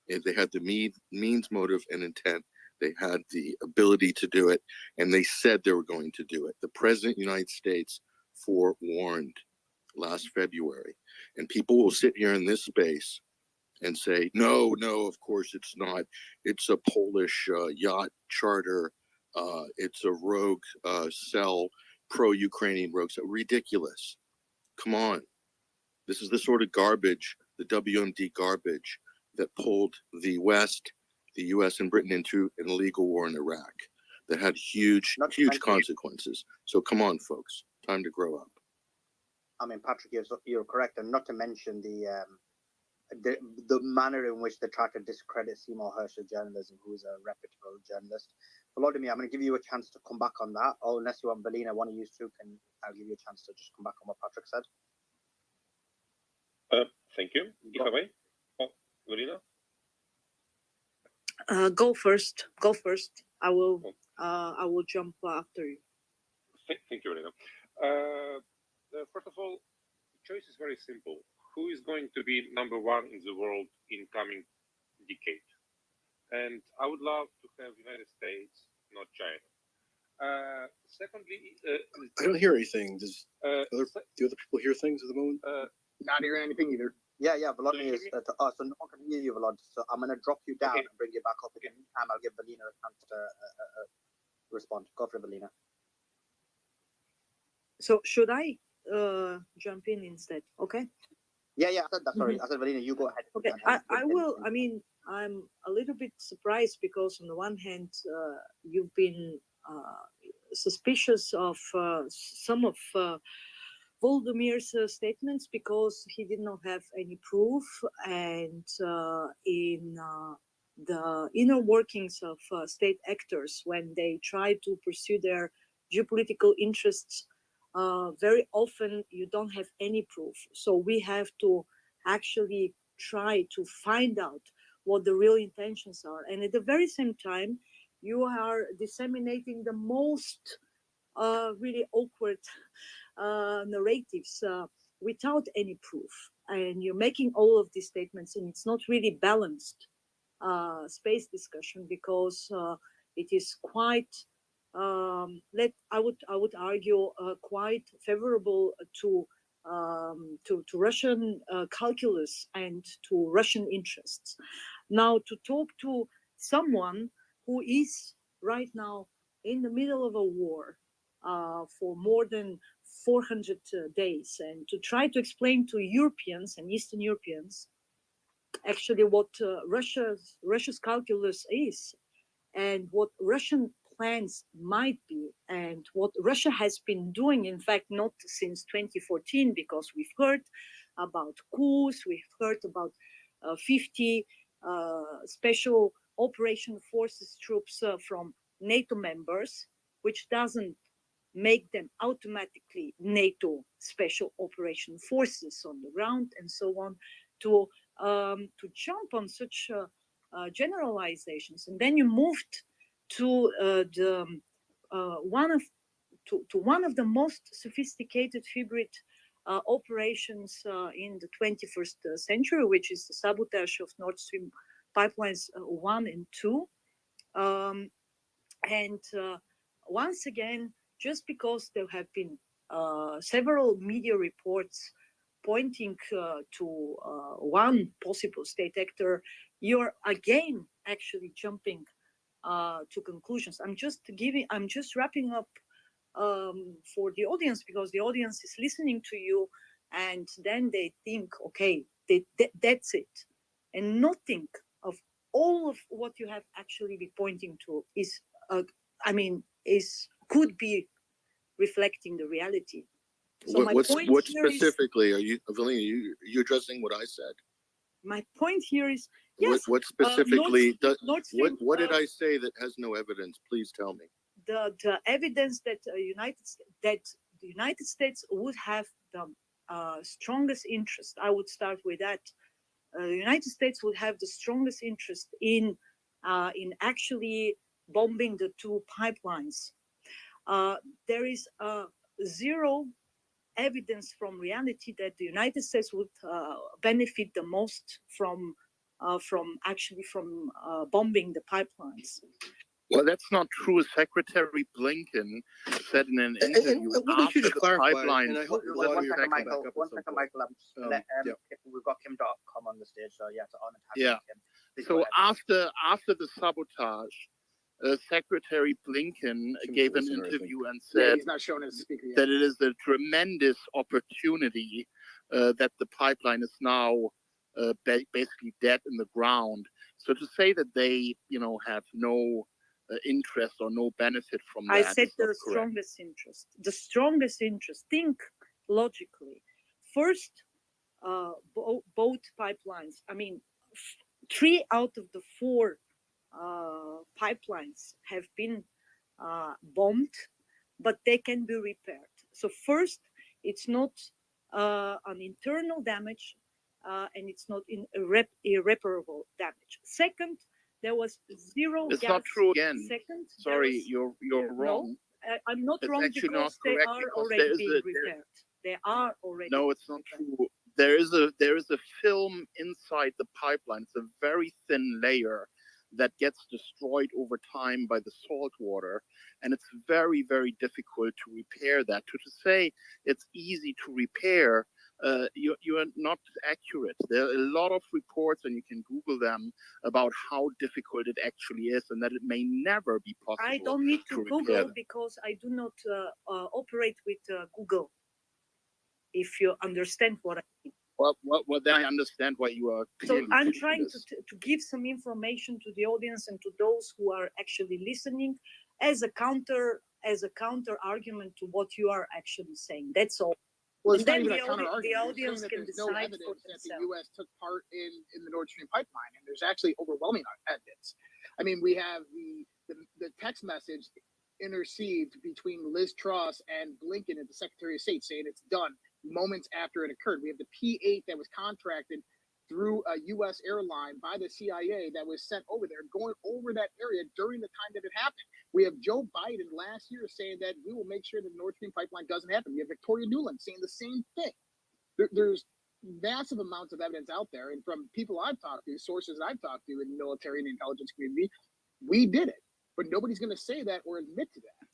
And they had the means, motive, and intent. They had the ability to do it, and they said they were going to do it. The President of the United States forewarned last February. And people will sit here in this space and say, no, of course it's not. It's a Polish yacht charter. It's a rogue cell, pro-Ukrainian rogue cell. Ridiculous. Come on. This is the sort of garbage, the WMD garbage, that pulled the West, the US and Britain into an illegal war in Iraq that had huge consequences. So come on, folks, time to grow up. I mean, Patrick, you're correct, and not to mention the manner in which they try to discredit Seymour Hersh's journalism, who is a reputable journalist. Volodymyr, I'm going to give you a chance to come back on that. Or unless you want Belina, one of you two I'll give you a chance to just come back on what Patrick said. Thank you. Give away. Oh, Belina? Go first. I will jump after you. Thank you, Belina. First of all, the choice is very simple. Who is going to be number one in the world in coming decade? And I would love to have United States, not China. Secondly, I don't hear anything. Do other people hear things at the moment? Not hearing anything either. Yeah, Volodymyr is so no one can hear you, Volodymyr. So I'm going to drop you down and bring you back up again. And I'll give Belina a chance to respond. Go for Belina. So should I jump in instead? Okay. Yeah, I said that. Sorry, I said, Belina, you go ahead. Okay, I will. I mean, I'm a little bit surprised because on the one hand, you've been suspicious of some of Volodymyr's statements because he did not have any proof, and in the inner workings of state actors when they try to pursue their geopolitical interests, very often you don't have any proof. So we have to actually try to find out what the real intentions are. And at the very same time, you are disseminating the most really awkward narratives without any proof. And you're making all of these statements, and it's not really balanced space discussion because it is quite I would argue quite favorable to Russian calculus and to Russian interests. Now, to talk to someone who is right now in the middle of a war for more than 400 days, and to try to explain to Europeans and Eastern Europeans actually what Russia's calculus is, and what Russian plans might be, and what Russia has been doing, in fact, not since 2014, because we've heard about coups, we've heard about 50 special operation forces troops from NATO members, which doesn't make them automatically NATO special operation forces on the ground, and so on, to jump on such generalizations. And then you moved to one of the most sophisticated hybrid operations in the 21st century, which is the sabotage of Nord Stream pipelines 1 and 2. And once again, just because there have been several media reports pointing to one possible state actor, you're again actually jumping to conclusions. I'm just wrapping up for the audience, because the audience is listening to you, and then they think, okay, that's it, and not think of all of what you have actually been pointing to is, could be reflecting the reality. So what specifically are you, Evelina? You addressing what I said? My point here is, yes. What specifically Nord Stream, what did I say that has no evidence? Please tell me. The evidence that the United States would have the strongest interest. I would start with that. The United States would have the strongest interest in actually bombing the two pipelines. There is zero evidence from reality that the United States would benefit the most from bombing the pipelines. Well, that's not true. Secretary Blinken said in an interview after the pipeline. One second, Michael. We've got Kim.com on the stage, so yeah, it's on and Kim. So after the sabotage, Secretary Blinken gave an interview and said he's not showing his speaker yet. that it is a tremendous opportunity that the pipeline is now basically dead in the ground. So to say that they, have no interest or no benefit from that. I said the strongest interest. The strongest interest. Think logically. First, both pipelines. 3 out of the 4 pipelines have been bombed, but they can be repaired. So first, it's not an internal damage, and it's not irreparable damage. Second, there was zero. It's gas. not true again. Second, sorry, you're wrong. No, I'm not wrong because not they are already being repaired. They are already. No, it's not true. There is a film inside the pipeline. It's a very thin layer that gets destroyed over time by the salt water, and it's very, very difficult to repair that. To say it's easy to repair, you are not accurate. There are a lot of reports, and you can Google them, about how difficult it actually is, and that it may never be possible. I don't need to Google them. Because I do not operate with Google. If you understand what I mean. Well, then I understand why you are. So I'm trying to give some information to the audience and to those who are actually listening as a counter argument to what you are actually saying. That's all. Well, it's And not then even a the counter argument. audience That can there's no decide evidence for that the themselves. U.S. took part in the Nord Stream pipeline, and there's actually overwhelming evidence. I mean, we have the text message interceived between Liz Truss and Blinken at the Secretary of State saying it's done moments after it occurred. We have the P-8 that was contracted through a U.S. airline by the CIA that was sent over there, going over that area during the time that it happened. We have Joe Biden last year saying that we will make sure that the Nord Stream pipeline doesn't happen. We have Victoria Nuland saying the same thing. There's massive amounts of evidence out there, and from people I've talked to, sources I've talked to in the military and the intelligence community, we did it. But nobody's going to say that or admit to that.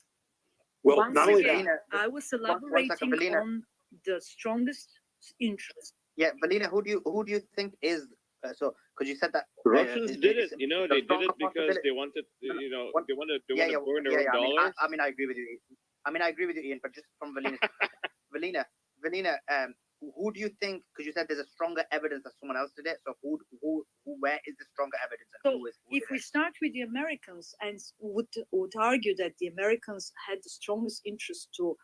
Well, Once not only again, that, I was elaborating Belina. on the strongest interest. Yeah, Valina, who do you think is so? Because you said that Russians did it. the They did it stronger because possibility- they wanted, What- they wanted to yeah, burn their own I mean, dollars. I mean, I agree with you. I agree with you, Ian. But just from Valina, Valina, who do you think? Because you said there's a stronger evidence that someone else did it. So where is the stronger evidence? And So who if did we it? start with the Americans and would argue that the Americans had the strongest interest to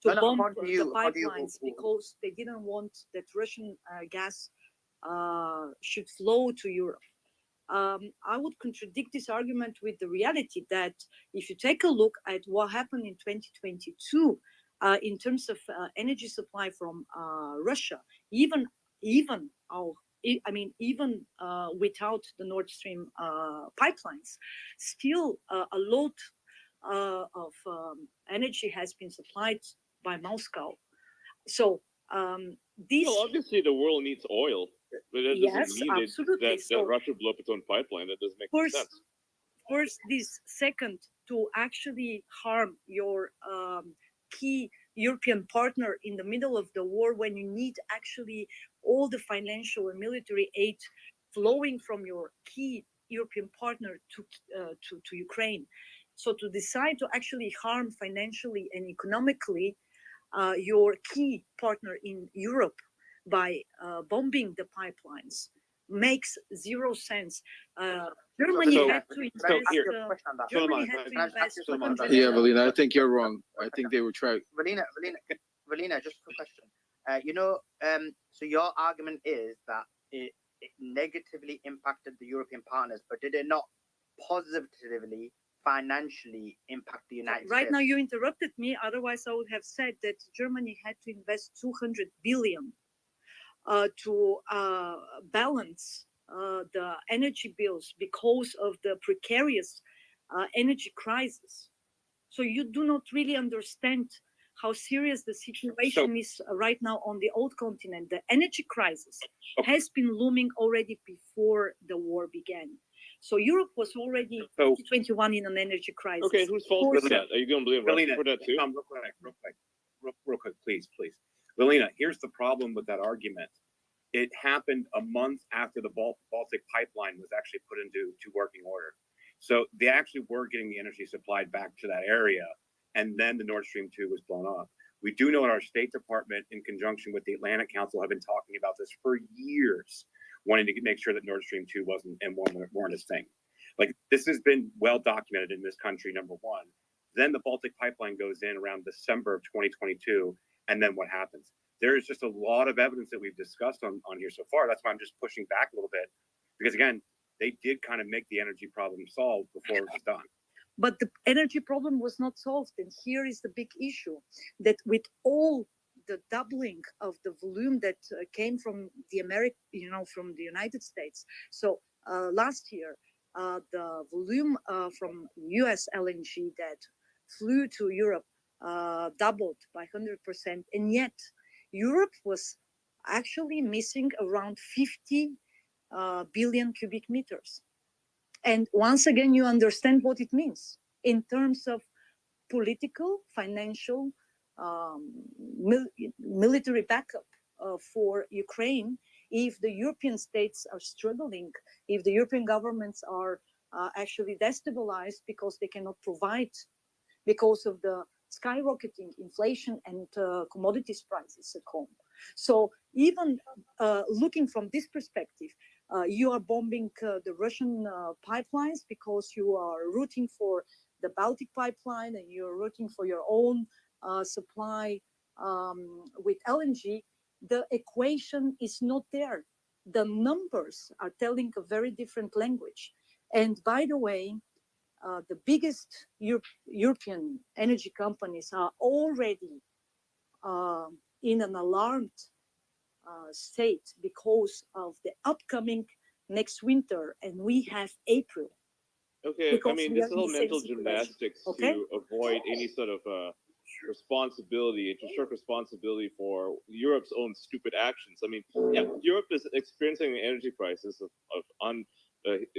No, bomb how do the you- how do you- pipelines because they didn't want that Russian gas should flow to Europe. I would contradict this argument with the reality that if you take a look at what happened in 2022 in terms of energy supply from Russia, even without the Nord Stream pipelines, still a lot of energy has been supplied by Moscow. So this. Well, obviously the world needs oil, but that Yes, doesn't mean absolutely. that So- Russia blew up its own pipeline. That doesn't make any sense. First, this second, to actually harm your key European partner in the middle of the war when you need actually all the financial and military aid flowing from your key European partner to Ukraine. So to decide to actually harm financially and economically your key partner in Europe by bombing the pipelines makes zero sense. Germany had to invest. Germany had to invest 200 Yeah, Valina, I think you're wrong. I think they were trying. Valina, just a question. So your argument is that it negatively impacted the European partners, but did it not positively financially impact the United States? Right now, you interrupted me. Otherwise, I would have said that Germany had to invest 200 billion to balance the energy bills because of the precarious energy crisis. So you do not really understand how serious the situation is right now on the old continent. The energy crisis has been looming already before the war began. So Europe was already 2021 in an energy crisis. Okay, whose fault is that? Are you going to blame Russia for that too? Real quick, please. Valina, here's the problem with that argument. It happened a month after the Baltic pipeline was actually put into working order. So they actually were getting the energy supplied back to that area, and then the Nord Stream 2 was blown up. We do know that our State Department, in conjunction with the Atlantic Council, have been talking about this for years, wanting to make sure that Nord Stream 2 weren't a thing. Like, this has been well documented in this country, number one. Then the Baltic pipeline goes in around December of 2022, and then what happens? There is just a lot of evidence that we've discussed on here so far. That's why I'm just pushing back a little bit, because again, they did kind of make the energy problem solved before it was done. But the energy problem was not solved, and here is the big issue: that with all the doubling of the volume that came from the from the United States. So last year, the volume from U.S. LNG that flew to Europe doubled by 100%, and yet Europe was actually missing around 50 billion cubic meters. And once again, you understand what it means in terms of political, financial, military backup for Ukraine. If the European states are struggling, if the European governments are actually destabilized because they cannot provide, because of the skyrocketing inflation and commodities prices at home. So even looking from this perspective, you are bombing the Russian pipelines because you are rooting for the Baltic pipeline and you're rooting for your own supply with LNG, the equation is not there. The numbers are telling a very different language. And by the way, the biggest European energy companies are already in an alarmed state because of the upcoming next winter, and we have April. Okay, I mean, this is all mental gymnastics to avoid any sort of responsibility, to shirk responsibility for Europe's own stupid actions. I mean, yeah, Europe is experiencing an energy crisis of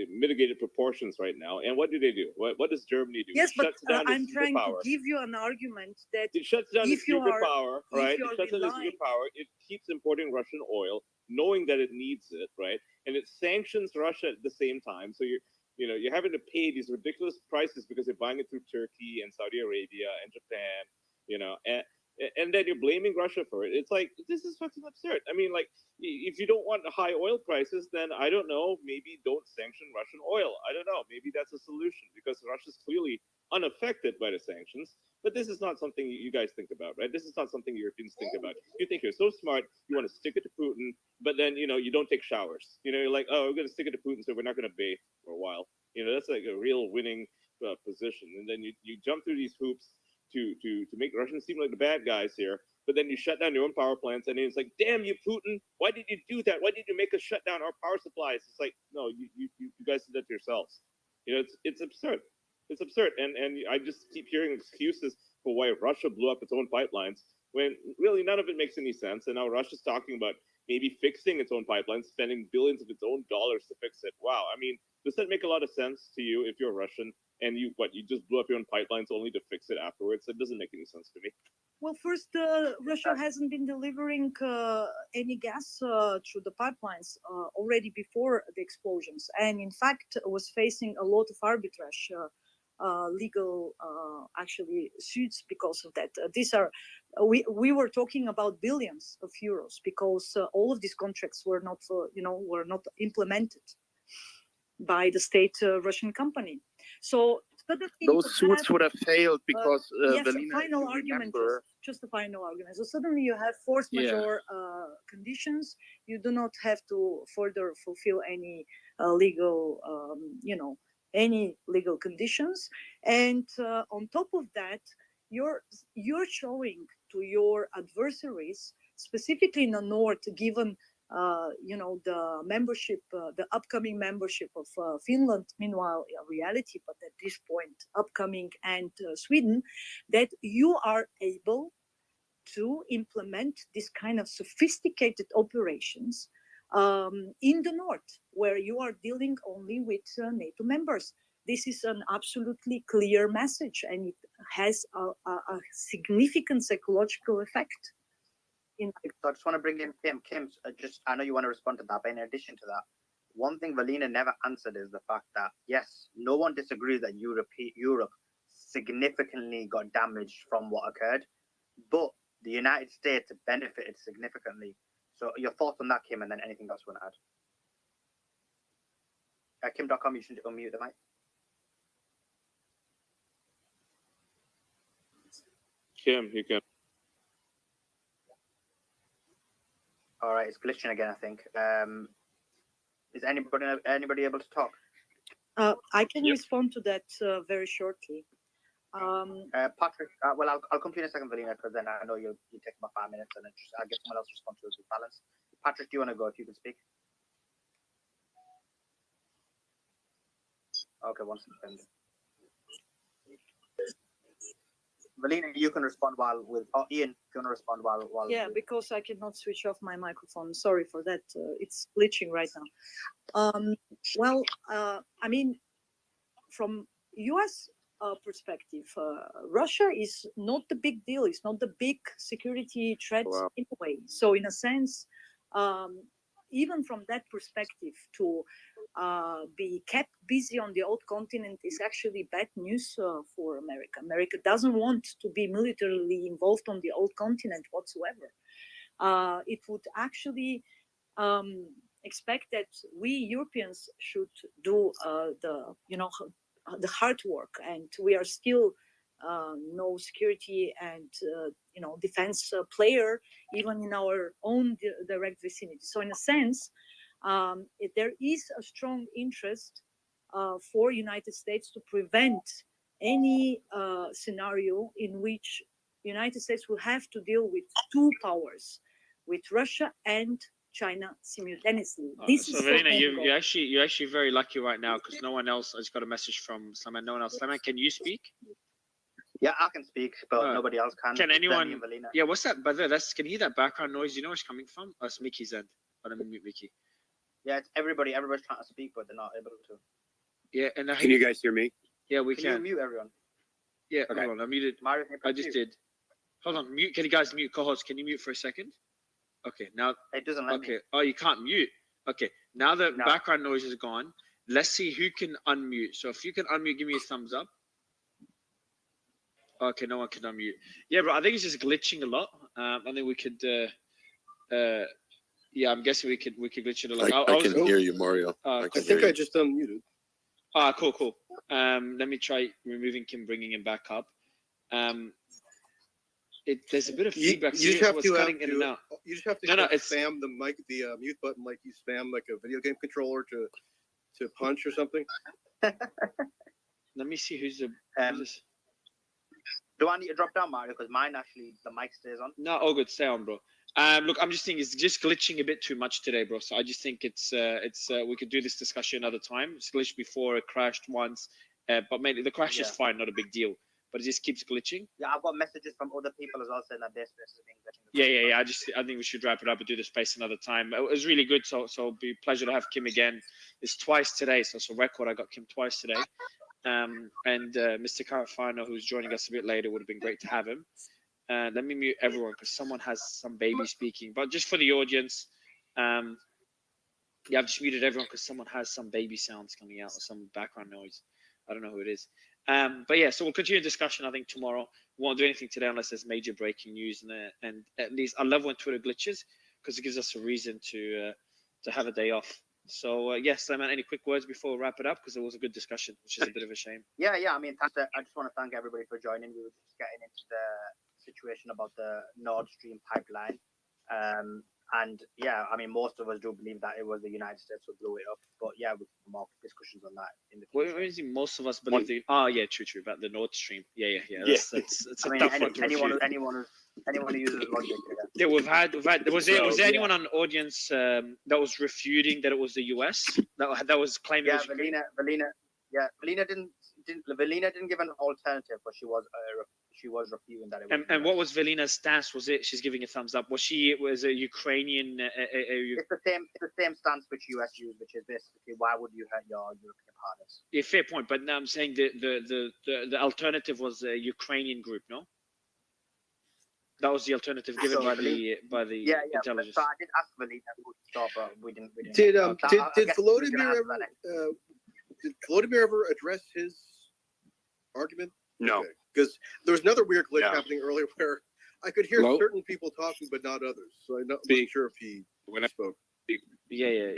mitigated proportions right now. And what do? What does Germany do? Yes, but I'm trying power. to give you an argument that it shuts down its nuclear power, right? It shuts down its nuclear power. It keeps importing Russian oil, knowing that it needs it, right? And it sanctions Russia at the same time. So you're having to pay these ridiculous prices because you're buying it through Turkey and Saudi Arabia and Japan, and then you're blaming Russia for it. It's like, this is fucking absurd. I mean, like, if you don't want high oil prices, then I don't know, maybe don't sanction Russian oil. I don't know, maybe that's a solution, because Russia's clearly unaffected by the sanctions. But this is not something you guys think about, right? This is not something Europeans think about. You think you're so smart, you want to stick it to Putin, but then, you don't take showers. You're like, oh, we're going to stick it to Putin, so we're not going to bathe for a while. That's like a real winning position. And then you jump through these hoops to make Russians seem like the bad guys here, but then you shut down your own power plants, and it's like, damn you, Putin, why did you do that? Why did you make us shut down our power supplies? It's like, no, you guys did that to yourselves. It's absurd. It's absurd. And I just keep hearing excuses for why Russia blew up its own pipelines, when really none of it makes any sense. And now Russia's talking about maybe fixing its own pipelines, spending billions of its own dollars to fix it. Wow. I mean, does that make a lot of sense to you if you're Russian and you just blew up your own pipelines only to fix it afterwards? That doesn't make any sense to me. Well, first, Russia hasn't been delivering any gas through the pipelines already before the explosions, and in fact was facing a lot of arbitrage, legal actually suits because of that. These are we were talking about billions of euros because all of these contracts were not implemented by the state Russian company. So those suits would have failed because yes, Velina, final argument, just a final argument. So suddenly you have force majeure conditions. You do not have to further fulfill any legal, any legal conditions. And on top of that, you're showing to your adversaries, specifically in the north, given the membership, the upcoming membership of Finland, meanwhile a reality, but at this point upcoming, and Sweden, that you are able to implement this kind of sophisticated operations in the north, where you are dealing only with NATO members. This is an absolutely clear message, and it has a significant psychological effect. So I just want to bring in Kim. Kim, I know you want to respond to that, but in addition to that, one thing Valina never answered is the fact that, yes, no one disagrees that Europe significantly got damaged from what occurred, but the United States benefited significantly. So your thoughts on that, Kim, and then anything else you want to add? Kim.com, you should unmute the mic. Kim, you can. All right, it's glitching again, I think. Is anybody able to talk? I can respond to that very shortly. Patrick, well, I'll come to you in a second, Valina, because then I know you take about 5 minutes, and then I'll get someone else to respond to us with balance. Patrick, do you want to go if you can speak? Okay, one second. Valina, you can respond while Ian, if you want to respond while yeah, because I cannot switch off my microphone. Sorry for that. It's glitching right now. Well, I mean, from U.S. Perspective, Russia is not the big deal. It's not the big security threat in a way. So in a sense, even from that perspective, to be kept busy on the old continent is actually bad news for America. America doesn't want to be militarily involved on the old continent whatsoever. It would actually expect that we Europeans should do the hard work, and we are still no security and defense player even in our own direct vicinity. So in a sense, there is a strong interest for United States to prevent any scenario in which United States will have to deal with two powers, with Russia and China simultaneously. So Verena, you're actually very lucky right now because no one else. I just got a message from Slaman. No one else. Slaman, can you speak? Yeah, I can speak, but nobody else can. Can anyone? Yeah, what's that? By the way, can you hear that background noise? You know where it's coming from? Oh, it's Mickey's end. But I'm mute Mickey. Yeah, it's everybody. Everybody's trying to speak, but they're not able to. Yeah, and can you guys hear me? Yeah, we can. You mute everyone? Yeah, okay. Hold on. I muted. Mario, I just did. Hold on. Mute. Can you guys mute co-host? Can you mute for a second? Okay. Now. It doesn't let me. Oh, you can't mute. Okay. Now the background noise is gone. Let's see who can unmute. So if you can unmute, give me a thumbs up. Okay, no one can unmute. Yeah, bro. I think it's just glitching a lot. I think we could. Yeah, I'm guessing we could glitch it a lot. I can hear you, Mario. I think I just unmuted. Ah, cool. Let me try removing Kim, bringing him back up. There's a bit of feedback. You just have to cutting in and out. You just have to spam the mic, the mute button, like you spam like a video game controller to punch or something. Let me see who's this. Do I need to drop down, Mario? Because mine actually the mic stays on. No, all good. Stay on, bro. Look, I'm just thinking it's just glitching a bit too much today, bro. So I just think it's we could do this discussion another time. It's glitched before, it crashed once, but mainly the crash is fine, not a big deal. But it just keeps glitching. Yeah, I've got messages from other people as well saying that their space is being glitching. Yeah. I think we should wrap it up and do the space another time. It was really good. So it'll be a pleasure to have Kim again. It's twice today, so it's a record. I got Kim twice today. And Mr. Carafano, who's joining us a bit later, would have been great to have him. Let me mute everyone because someone has some baby speaking. But just for the audience, yeah, I've just muted everyone because someone has some baby sounds coming out or some background noise. I don't know who it is. But yeah, so we'll continue the discussion, I think, tomorrow. We won't do anything today unless there's major breaking news. And at least I love when Twitter glitches because it gives us a reason to have a day off. So yes, Simon, any quick words before we wrap it up? Because it was a good discussion, which is a bit of a shame. Yeah. I mean, I just want to thank everybody for joining. We were just getting into the situation about the Nord Stream pipeline. And yeah, I mean, most of us do believe that it was the United States who blew it up. But yeah, we can have more discussions on that in the future. What is it? Most of us believe yeah, true, about the Nord Stream. Yeah. That's I mean, anyone who uses logic. Yeah, we've had. Was there anyone on the audience that was refuting that it was the US that was claiming? Yeah, Velina didn't give an alternative, but she was refuting that it was. And what was Velina's stance? Was it she's giving a thumbs up? Was a Ukrainian? It's the same stance which US used, which is basically why would you hurt your European partners? Yeah, fair point. But now I'm saying the alternative was a Ukrainian group, no? That was the alternative given by the intelligence. So I did ask Velina to stop, but we didn't. Did Volodymyr ever address his argument? No. Because there was another weird glitch happening earlier where I could hear certain people talking, but not others. So I'm not sure if he spoke. Yeah.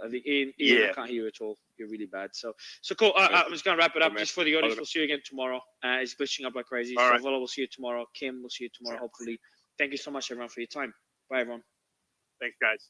I think Ian, I can't hear you at all. You're really bad. So cool. I'm just gonna wrap it up. Just for the audience, we'll see you again tomorrow. It's glitching up like crazy. So Vola, we'll see you tomorrow. Kim, we'll see you tomorrow. Hopefully. Thank you so much, everyone, for your time. Bye, everyone. Thanks, guys.